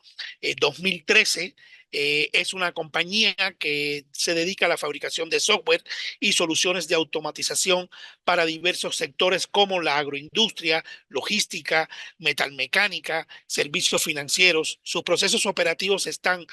2013 Es una compañía que se dedica a la fabricación de software y soluciones de automatización para diversos sectores como la agroindustria, logística, metalmecánica, servicios financieros. Sus procesos operativos están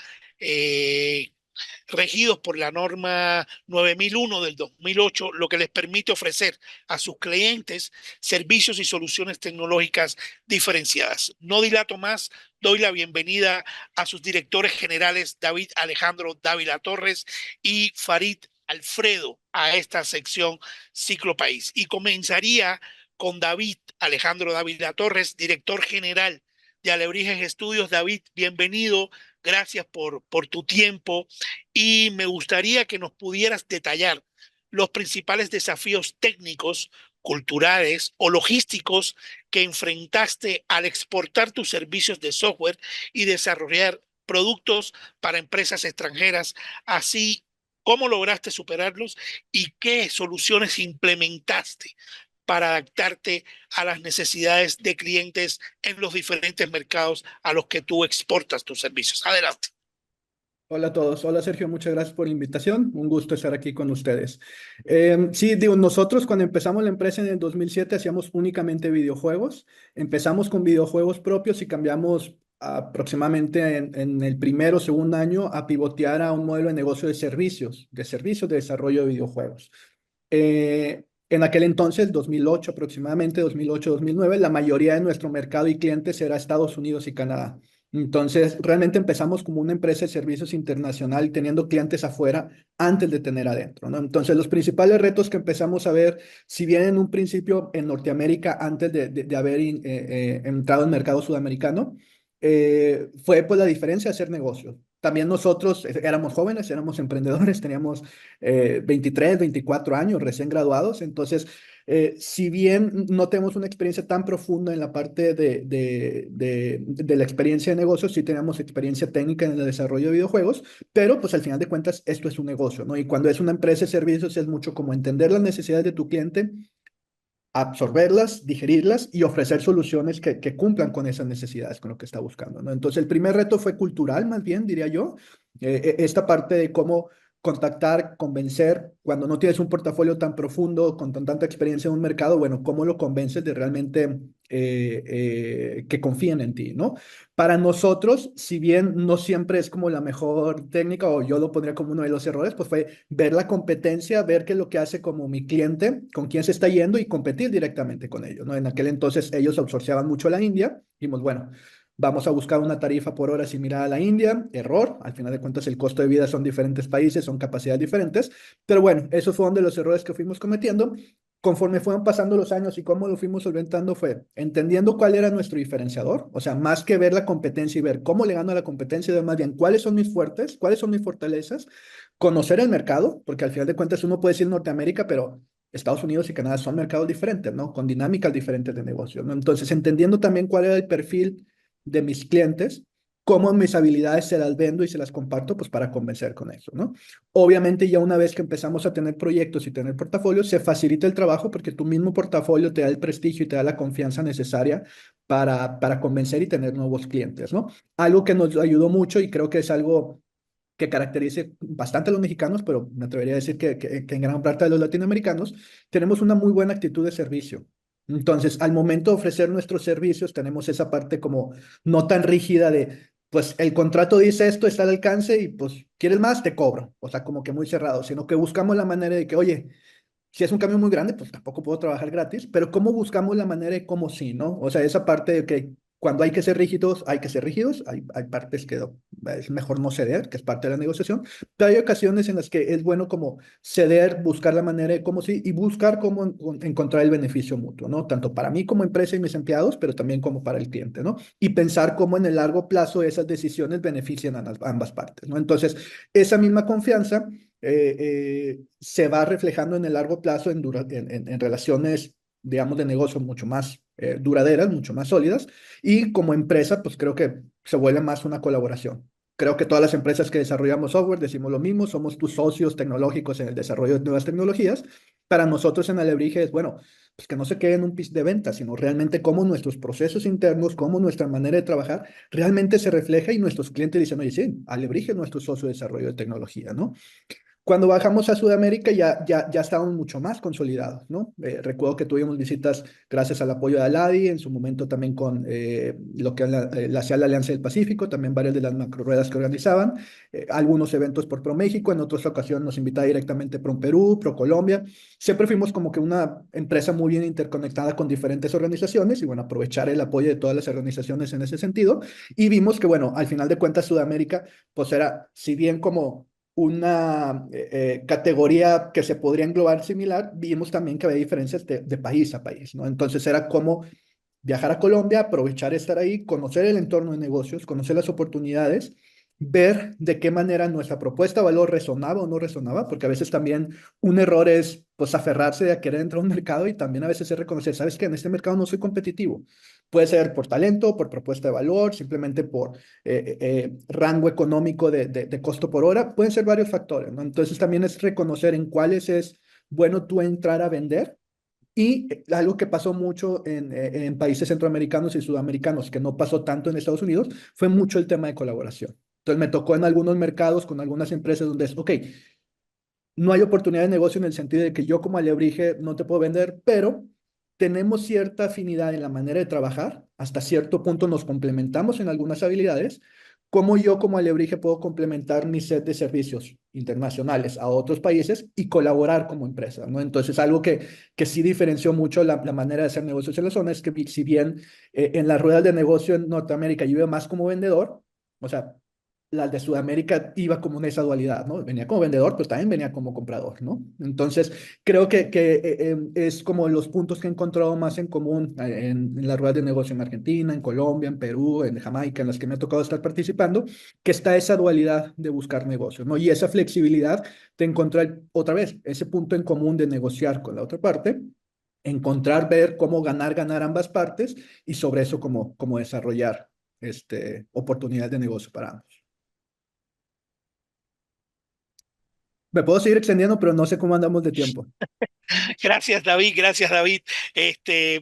regidos por la norma 9001 del 2008, lo que les permite ofrecer a sus clientes servicios y soluciones tecnológicas diferenciadas. No dilato más, doy la bienvenida a sus directores generales, David Alejandro Dávila Torres y Farid Alfredo, a esta sección Ciclo País. Y comenzaría con David Alejandro Dávila Torres, director general de Alebrijes Estudios. David, bienvenido. Gracias por tu tiempo y me gustaría que nos pudieras detallar los principales desafíos técnicos, culturales o logísticos que enfrentaste al exportar tus servicios de software y desarrollar productos para empresas extranjeras, así cómo lograste superarlos y qué soluciones implementaste para adaptarte a las necesidades de clientes en los diferentes mercados a los que tú exportas tus servicios. Adelante. Hola a todos. Hola Sergio, muchas gracias por la invitación. Un gusto estar aquí con ustedes. Sí, digo, nosotros cuando empezamos la empresa en el 2007 hacíamos únicamente videojuegos. Empezamos con videojuegos propios y cambiamos aproximadamente en el primero o segundo año a pivotear a un modelo de negocio de servicios de desarrollo de videojuegos. En aquel entonces, 2008 aproximadamente, 2008-2009, la mayoría de nuestro mercado y clientes era Estados Unidos y Canadá. Entonces, realmente empezamos como una empresa de servicios internacional teniendo clientes afuera antes de tener adentro, ¿no? Entonces, los principales retos que empezamos a ver, si bien en un principio en Norteamérica, antes de haber entrado al mercado sudamericano, fue pues la diferencia de hacer negocios. También nosotros éramos jóvenes, éramos emprendedores, teníamos 23, 24 años recién graduados, entonces si bien no tenemos una experiencia tan profunda en la parte de la experiencia de negocios, sí tenemos experiencia técnica en el desarrollo de videojuegos, pero pues al final de cuentas esto es un negocio, ¿no? Y cuando es una empresa de servicios es mucho como entender las necesidades de tu cliente, absorberlas, digerirlas y ofrecer soluciones que cumplan con esas necesidades, con lo que está buscando, ¿no? Entonces, el primer reto fue cultural, más bien, diría yo, esta parte de cómo contactar, convencer, cuando no tienes un portafolio tan profundo, con tanta experiencia en un mercado, bueno, cómo lo convences de realmente que confíen en ti, ¿no? Para nosotros, si bien no siempre es como la mejor técnica, o yo lo pondría como uno de los errores, pues fue ver la competencia, ver qué es lo que hace como mi cliente, con quién se está yendo y competir directamente con ellos, ¿no? En aquel entonces ellos outsourceaban mucho a la India, dijimos, bueno, vamos a buscar una tarifa por hora similar a la India, error, al final de cuentas el costo de vida son diferentes países, son capacidades diferentes, pero bueno, esos fueron de los errores que fuimos cometiendo. Conforme fueron pasando los años y cómo lo fuimos solventando fue entendiendo cuál era nuestro diferenciador, o sea, más que ver la competencia y ver cómo le gano a la competencia, más bien cuáles son mis fuertes, cuáles son mis fortalezas, conocer el mercado, porque al final de cuentas uno puede decir Norteamérica, pero Estados Unidos y Canadá son mercados diferentes, ¿no? Con dinámicas diferentes de negocio, ¿no? Entonces, entendiendo también cuál era el perfil de mis clientes, cómo mis habilidades se las vendo y se las comparto, pues para convencer con eso, ¿no? Obviamente ya una vez que empezamos a tener proyectos y tener portafolios, se facilita el trabajo porque tu mismo portafolio te da el prestigio y te da la confianza necesaria para convencer y tener nuevos clientes, ¿no? Algo que nos ayudó mucho y creo que es algo que caracterice bastante a los mexicanos, pero me atrevería a decir que en gran parte de los latinoamericanos, tenemos una muy buena actitud de servicio. Entonces, al momento de ofrecer nuestros servicios, tenemos esa parte como no tan rígida de, pues el contrato dice esto, está al alcance y pues quieres más, te cobro. O sea, como que muy cerrado, sino que buscamos la manera de que, oye, si es un cambio muy grande, pues tampoco puedo trabajar gratis, pero ¿cómo buscamos la manera de cómo sí, no? O sea, esa parte de que cuando hay que ser rígidos, hay que ser rígidos, hay partes que es mejor no ceder, que es parte de la negociación, pero hay ocasiones en las que es bueno como ceder, buscar la manera de cómo sí y buscar cómo encontrar el beneficio mutuo, ¿no? Tanto para mí como empresa y mis empleados, pero también como para el cliente, ¿no? Y pensar cómo en el largo plazo esas decisiones benefician a ambas partes, ¿no? Entonces, esa misma confianza se va reflejando en el largo plazo en relaciones, digamos, de negocio mucho más duraderas, mucho más sólidas, y como empresa, pues creo que se vuelve más una colaboración. Creo que todas las empresas que desarrollamos software decimos lo mismo, somos tus socios tecnológicos en el desarrollo de nuevas tecnologías. Para nosotros en Alebrije es, bueno, pues que no se quede en un pitch de venta, sino realmente cómo nuestros procesos internos, cómo nuestra manera de trabajar realmente se refleja y nuestros clientes dicen, oye, sí, Alebrije es nuestro socio de desarrollo de tecnología, ¿no? Cuando bajamos a Sudamérica ya estábamos mucho más consolidados, ¿no? Recuerdo que tuvimos visitas gracias al apoyo de Aladi, en su momento también con lo que hacía la Alianza del Pacífico, también varias de las macroruedas que organizaban, algunos eventos por ProMéxico, en otras ocasiones nos invitaba directamente ProPerú, ProColombia. Siempre fuimos como que una empresa muy bien interconectada con diferentes organizaciones y bueno, aprovechar el apoyo de todas las organizaciones en ese sentido. Y vimos que bueno, al final de cuentas Sudamérica, pues era, si bien como una categoría que se podría englobar similar, vimos también que había diferencias de país a país, ¿no? Entonces era como viajar a Colombia, aprovechar estar ahí, conocer el entorno de negocios, conocer las oportunidades, ver de qué manera nuestra propuesta de valor resonaba o no resonaba, porque a veces también un error es pues aferrarse a querer entrar a un mercado y también a veces es reconocer, ¿sabes qué? En este mercado no soy competitivo. Puede ser por talento, por propuesta de valor, simplemente por rango económico de costo por hora, pueden ser varios factores, ¿no? Entonces también es reconocer en cuáles es bueno tú entrar a vender y algo que pasó mucho en países centroamericanos y sudamericanos, que no pasó tanto en Estados Unidos, fue mucho el tema de colaboración. Entonces me tocó en algunos mercados con algunas empresas donde es, ok, no hay oportunidad de negocio en el sentido de que yo como Alebrije no te puedo vender, pero tenemos cierta afinidad en la manera de trabajar, hasta cierto punto nos complementamos en algunas habilidades, como yo como Alebrije puedo complementar mi set de servicios internacionales a otros países y colaborar como empresa, ¿no? Entonces, algo que sí diferenció mucho la manera de hacer negocios en la zona es que si bien en las ruedas de negocio en Norteamérica yo iba más como vendedor, o sea, la de Sudamérica iba como en esa dualidad, ¿no? Venía como vendedor, pero también venía como comprador, ¿no? Entonces, creo que es como los puntos que he encontrado más en común en las ruedas de negocio en Argentina, en Colombia, en Perú, en Jamaica, en las que me ha tocado estar participando, que está esa dualidad de buscar negocios, ¿no? Y esa flexibilidad de encontrar otra vez ese punto en común de negociar con la otra parte, encontrar, ver cómo ganar ambas partes y sobre eso cómo desarrollar oportunidades de negocio para ambos. Me puedo seguir extendiendo, pero no sé cómo andamos de tiempo. Gracias, David. Gracias, David.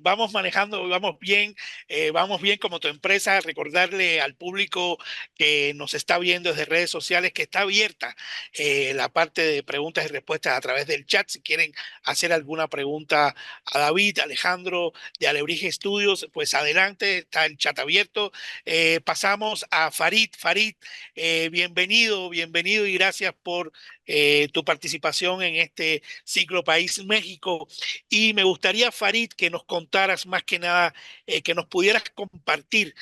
Vamos manejando, vamos bien como tu empresa. Recordarle al público que nos está viendo desde redes sociales que está abierta la parte de preguntas y respuestas a través del chat. Si quieren hacer alguna pregunta a David, Alejandro de Alebrije Studios, pues adelante, está el chat abierto. Pasamos a Farid. Farid, bienvenido y gracias por tu participación en este Ciclo País México. Y me gustaría, Farid, que nos contaras más que nada, que nos pudieras compartir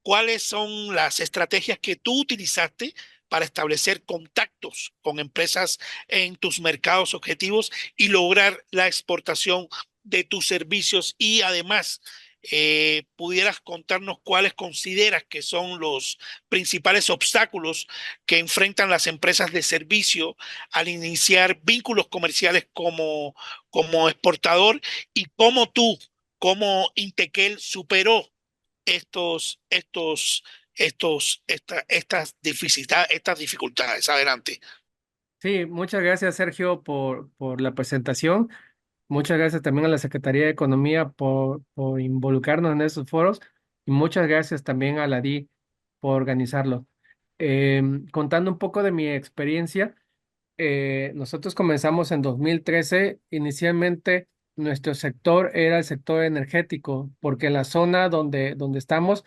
cuáles son las estrategias que tú utilizaste para establecer contactos con empresas en tus mercados objetivos y lograr la exportación de tus servicios y además pudieras contarnos cuáles consideras que son los principales obstáculos que enfrentan las empresas de servicio al iniciar vínculos comerciales como exportador y cómo tú, como Intequel, superó estas dificultades. Adelante. Sí, muchas gracias, Sergio, por la presentación. Muchas gracias también a la Secretaría de Economía por involucrarnos en esos foros y muchas gracias también a la DI por organizarlo. Contando un poco de mi experiencia, nosotros comenzamos en 2013. Inicialmente, nuestro sector era el sector energético, porque en la zona donde estamos,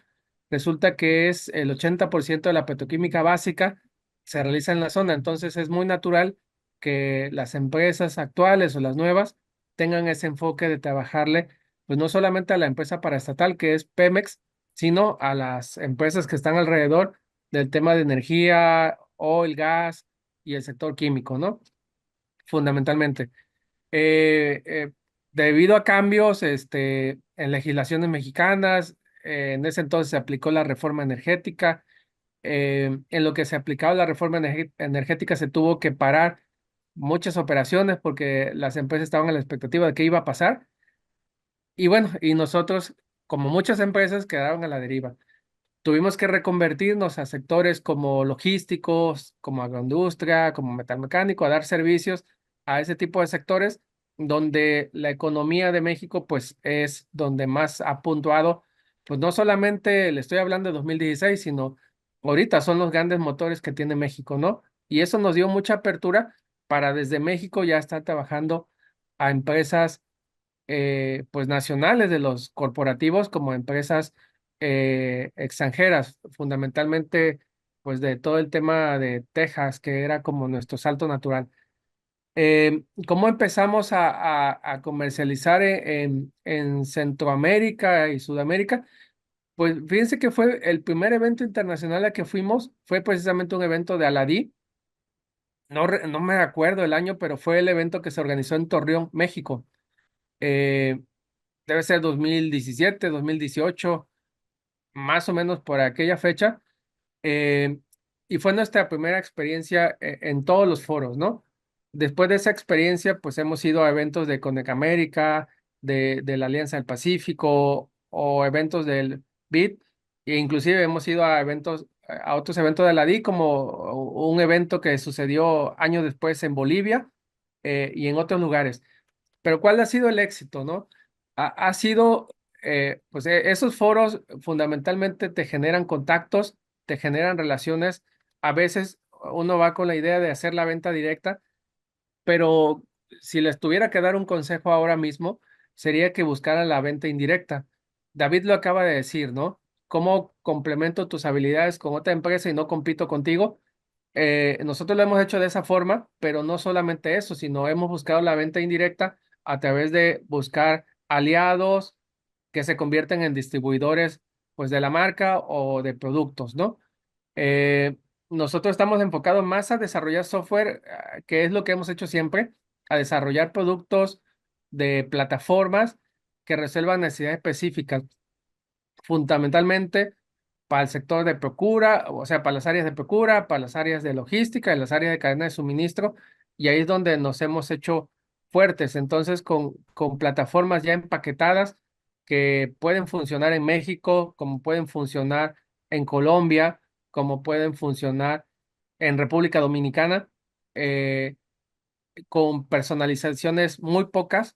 resulta que es el 80% de la petroquímica básica se realiza en la zona. Entonces, es muy natural que las empresas actuales o las nuevas tengan ese enfoque de trabajarle, pues no solamente a la empresa paraestatal, que es Pemex, sino a las empresas que están alrededor del tema de energía, oil, gas y el sector químico, ¿no? Fundamentalmente. Eh, eh, Debido a cambios en legislaciones mexicanas, en ese entonces se aplicó la reforma energética. En lo que se aplicaba la reforma energética se tuvo que parar muchas operaciones porque las empresas estaban a la expectativa de qué iba a pasar. Y bueno, y nosotros, como muchas empresas, quedaron a la deriva. Tuvimos que reconvertirnos a sectores como logísticos, como agroindustria, como metalmecánico, a dar servicios a ese tipo de sectores donde la economía de México pues es donde más ha puntuado, pues no solamente le estoy hablando de 2016, sino ahorita son los grandes motores que tiene México, ¿no? Y eso nos dio mucha apertura para desde México ya estar trabajando a empresas pues nacionales de los corporativos como empresas extranjeras, fundamentalmente pues de todo el tema de Texas, que era como nuestro salto natural. ¿Cómo empezamos a comercializar en Centroamérica y Sudamérica? Pues fíjense que fue el primer evento internacional al que fuimos, fue precisamente un evento de Aladí. No me acuerdo el año, pero fue el evento que se organizó en Torreón, México. Eh, Debe ser 2017, 2018, más o menos por aquella fecha. Eh, y fue nuestra primera experiencia en todos los foros, ¿no? Después de esa experiencia, pues hemos ido a eventos de Conec América, de la Alianza del Pacífico o eventos del BID, e inclusive hemos ido a eventos, a otros eventos de la DI, como un evento que sucedió años después en Bolivia y en otros lugares. Pero ¿cuál ha sido el éxito, no? Ha sido, pues esos foros fundamentalmente te generan contactos, te generan relaciones. A veces uno va con la idea de hacer la venta directa, pero si les tuviera que dar un consejo ahora mismo, sería que buscaran la venta indirecta. David lo acaba de decir, ¿no? ¿Cómo complemento tus habilidades con otra empresa y no compito contigo? Nosotros lo hemos hecho de esa forma, pero no solamente eso, sino hemos buscado la venta indirecta a través de buscar aliados que se convierten en distribuidores, pues, de la marca o de productos, ¿no? Eh, Nosotros estamos enfocados más a desarrollar software, que es lo que hemos hecho siempre, a desarrollar productos de plataformas que resuelvan necesidades específicas, fundamentalmente para el sector de procura, o sea, para las áreas de procura, para las áreas de logística y las áreas de cadena de suministro, y ahí es donde nos hemos hecho fuertes. Entonces, con plataformas ya empaquetadas que pueden funcionar en México, como pueden funcionar en Colombia, como pueden funcionar en República Dominicana, con personalizaciones muy pocas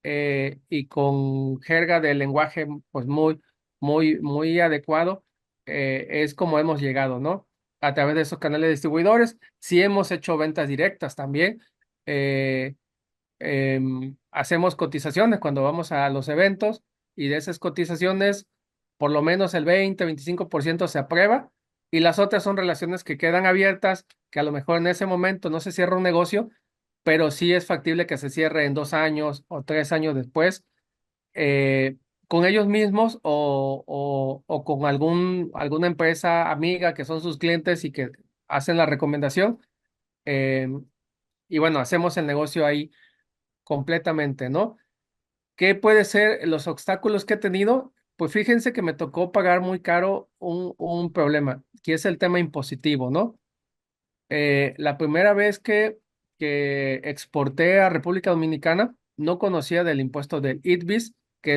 y con jerga de lenguaje pues muy adecuado, es como hemos llegado, ¿no? A través de esos canales distribuidores. Sí hemos hecho ventas directas también. eh, Hacemos cotizaciones cuando vamos a los eventos y de esas cotizaciones por lo menos el 20-25% se aprueba y las otras son relaciones que quedan abiertas, que a lo mejor en ese momento no se cierra un negocio, pero sí es factible que se cierre en 2 años o 3 años después, con ellos mismos o con alguna empresa amiga que son sus clientes y que hacen la recomendación. eh, y bueno, hacemos el negocio ahí completamente, ¿no? ¿Qué puede ser los obstáculos que he tenido? Pues fíjense que me tocó pagar muy caro un problema, que es el tema impositivo, ¿no? La primera vez que exporté a República Dominicana, no conocía del impuesto del ITBIS, que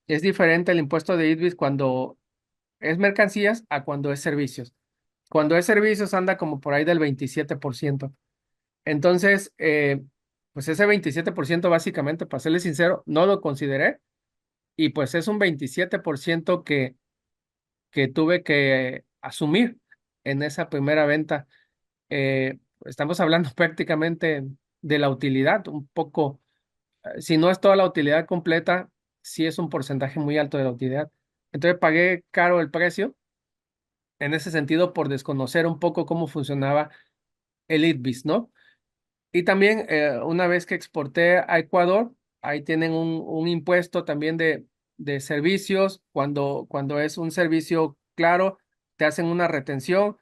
es diferente el impuesto de ITBIS cuando es mercancías a cuando es servicios. Cuando es servicios anda como por ahí del 27%. Entonces, pues ese 27% básicamente, para serles sincero, no lo consideré y pues es un 27% que tuve que asumir en esa primera venta. Estamos hablando prácticamente de la utilidad, un poco, si no es toda la utilidad completa, sí es un porcentaje muy alto de la utilidad. Entonces pagué caro el precio en ese sentido por desconocer un poco cómo funcionaba el ITBIS, ¿no? Y también una vez que exporté a Ecuador, ahí tienen un impuesto también de servicios. Cuando es un servicio claro, te hacen una retención.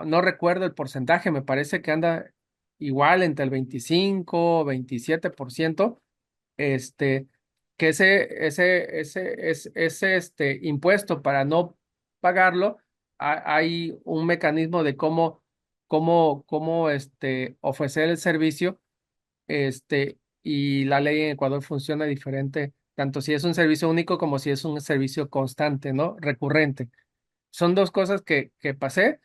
No recuerdo el porcentaje, me parece que anda igual entre el 25 o 27%. Este, que ese impuesto para no pagarlo, hay un mecanismo de cómo ofrecer el servicio, y la ley en Ecuador funciona diferente, tanto si es un servicio único como si es un servicio constante, ¿no? Recurrente. Son dos cosas que pasé.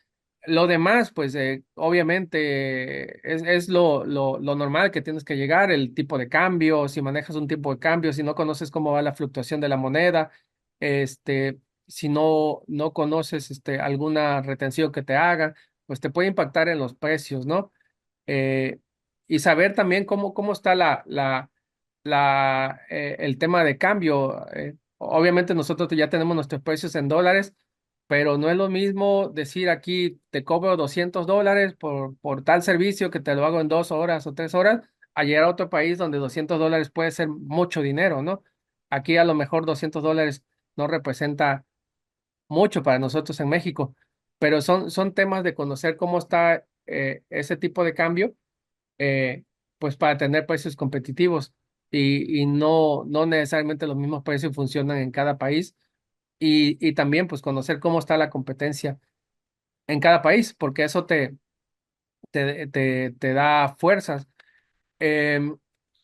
Lo demás, pues obviamente es lo normal que tienes que llegar, el tipo de cambio, si manejas un tipo de cambio, si no conoces cómo va la fluctuación de la moneda, si no conoces alguna retención que te hagan, pues te puede impactar en los precios, ¿no? Eh, y saber también cómo está el tema de cambio. Obviamente nosotros ya tenemos nuestros precios en dólares, pero no es lo mismo decir aquí te cobro $200 por tal servicio que te lo hago en 2 horas o 3 horas, a llegar a otro país donde $200 puede ser mucho dinero, ¿no? Aquí a lo mejor $200 no representa mucho para nosotros en México, pero son temas de conocer cómo está ese tipo de cambio, eh, pues para tener precios competitivos y no necesariamente los mismos precios funcionan en cada país y también pues conocer cómo está la competencia en cada país, porque eso te da fuerzas. Em,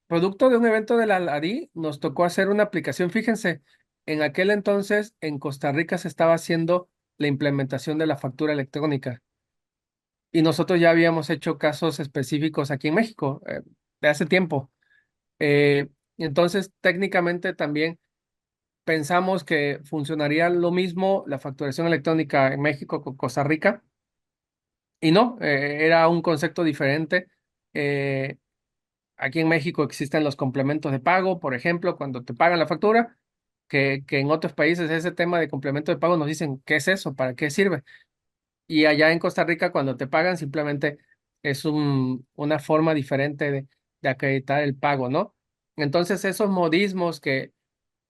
Producto de un evento de la ADI, nos tocó hacer una aplicación. Fíjense, en aquel entonces en Costa Rica se estaba haciendo la implementación de la factura electrónica y nosotros ya habíamos hecho casos específicos aquí en México de hace tiempo. Eh, entonces, técnicamente también pensamos que funcionaría lo mismo la facturación electrónica en México con Costa Rica y no, era un concepto diferente. Eh, Aquí en México existen los complementos de pago, por ejemplo, cuando te pagan la factura, que en otros países ese tema de complemento de pago nos dicen, ¿qué es eso? ¿Para qué sirve? Y allá en Costa Rica cuando te pagan simplemente es una forma diferente de acreditar el pago, ¿no? Entonces esos modismos que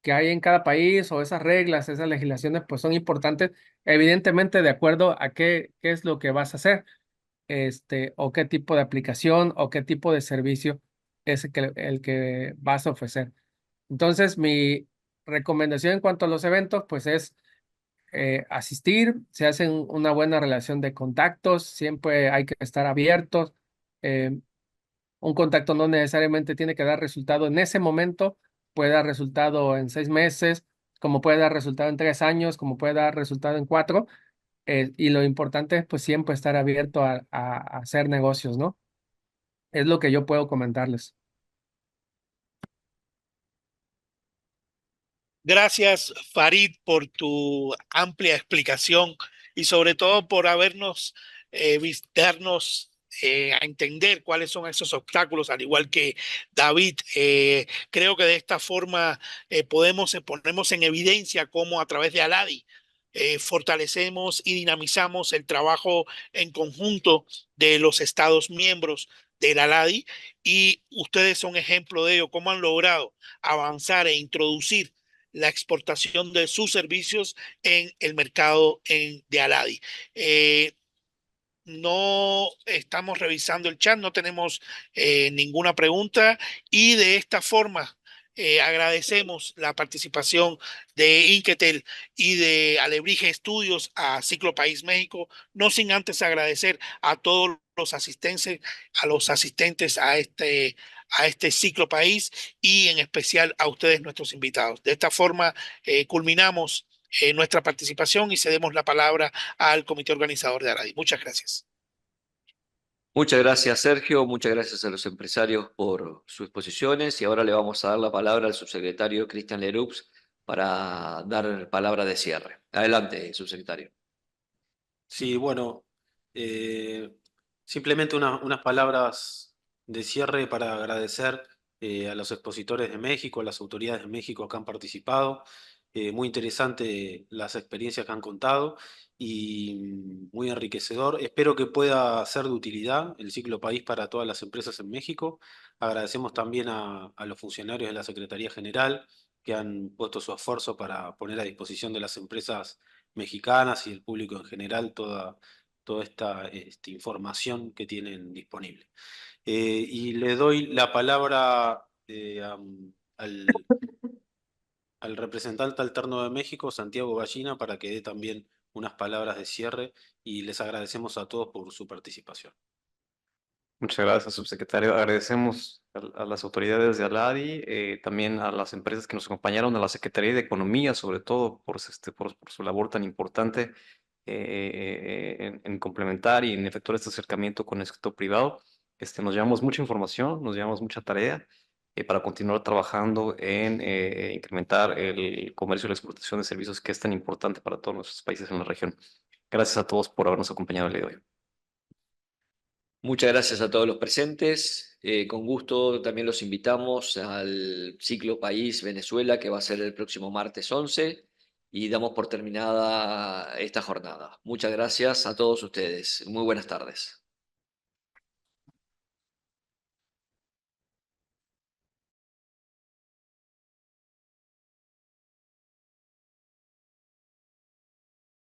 hay en cada país o esas reglas, esas legislaciones, pues son importantes, evidentemente de acuerdo a qué es lo que vas a hacer, o qué tipo de aplicación o qué tipo de servicio es el que vas a ofrecer. Entonces, mi recomendación en cuanto a los eventos, pues es asistir, se hacen una buena relación de contactos, siempre hay que estar abiertos. eh, un contacto no necesariamente tiene que dar resultado en ese momento, puede dar resultado en 6 meses, como puede dar resultado en 3 años, como puede dar resultado en 4. Y lo importante es pues siempre estar abierto a hacer negocios, ¿no? Es lo que yo puedo comentarles. Gracias, Farid, por tu amplia explicación y sobre todo por habernos, darnos a entender cuáles son esos obstáculos, al igual que David. Creo que de esta forma ponemos en evidencia cómo a través de Aladi fortalecemos y dinamizamos el trabajo en conjunto de los Estados miembros del Aladi y ustedes son ejemplo de ello, cómo han logrado avanzar e introducir la exportación de sus servicios en el mercado de Aladi. No estamos revisando el chat, no tenemos ninguna pregunta y de esta forma agradecemos la participación de Inketel y de Alebrije Estudios a Ciclo País México, no sin antes agradecer a todos los asistentes a este Ciclo País y en especial a ustedes, nuestros invitados. De esta forma culminamos nuestra participación y cedemos la palabra al comité organizador de Aladi. Muchas gracias. Muchas gracias, Sergio. Muchas gracias a los empresarios por sus exposiciones. Y ahora le vamos a dar la palabra al subsecretario Cristian Leroux para dar palabra de cierre. Adelante, subsecretario. Sí, bueno, simplemente unas palabras de cierre para agradecer a los expositores de México, a las autoridades de México que han participado. Muy interesante las experiencias que han contado y muy enriquecedor. Espero que pueda ser de utilidad el Ciclo País para todas las empresas en México. Agradecemos también a los funcionarios de la Secretaría General que han puesto su esfuerzo para poner a disposición de las empresas mexicanas y el público en general toda esta información que tienen disponible. Y le doy la palabra al representante alterno de México, Santiago Gallina, para que dé también unas palabras de cierre y les agradecemos a todos por su participación. Muchas gracias, subsecretario. Agradecemos a las autoridades de Aladi, también a las empresas que nos acompañaron, a la Secretaría de Economía, sobre todo, por su labor tan importante. en complementar y en efectuar este acercamiento con el sector privado. Nos llevamos mucha información, nos llevamos mucha tarea para continuar trabajando en incrementar el comercio y la exportación de servicios que es tan importante para todos nuestros países en la región. Gracias a todos por habernos acompañado el día de hoy. Muchas gracias a todos los presentes. Con gusto también los invitamos al ciclo País Venezuela, que va a ser el próximo martes 11, y damos por terminada esta jornada. Muchas gracias a todos ustedes. Muy buenas tardes.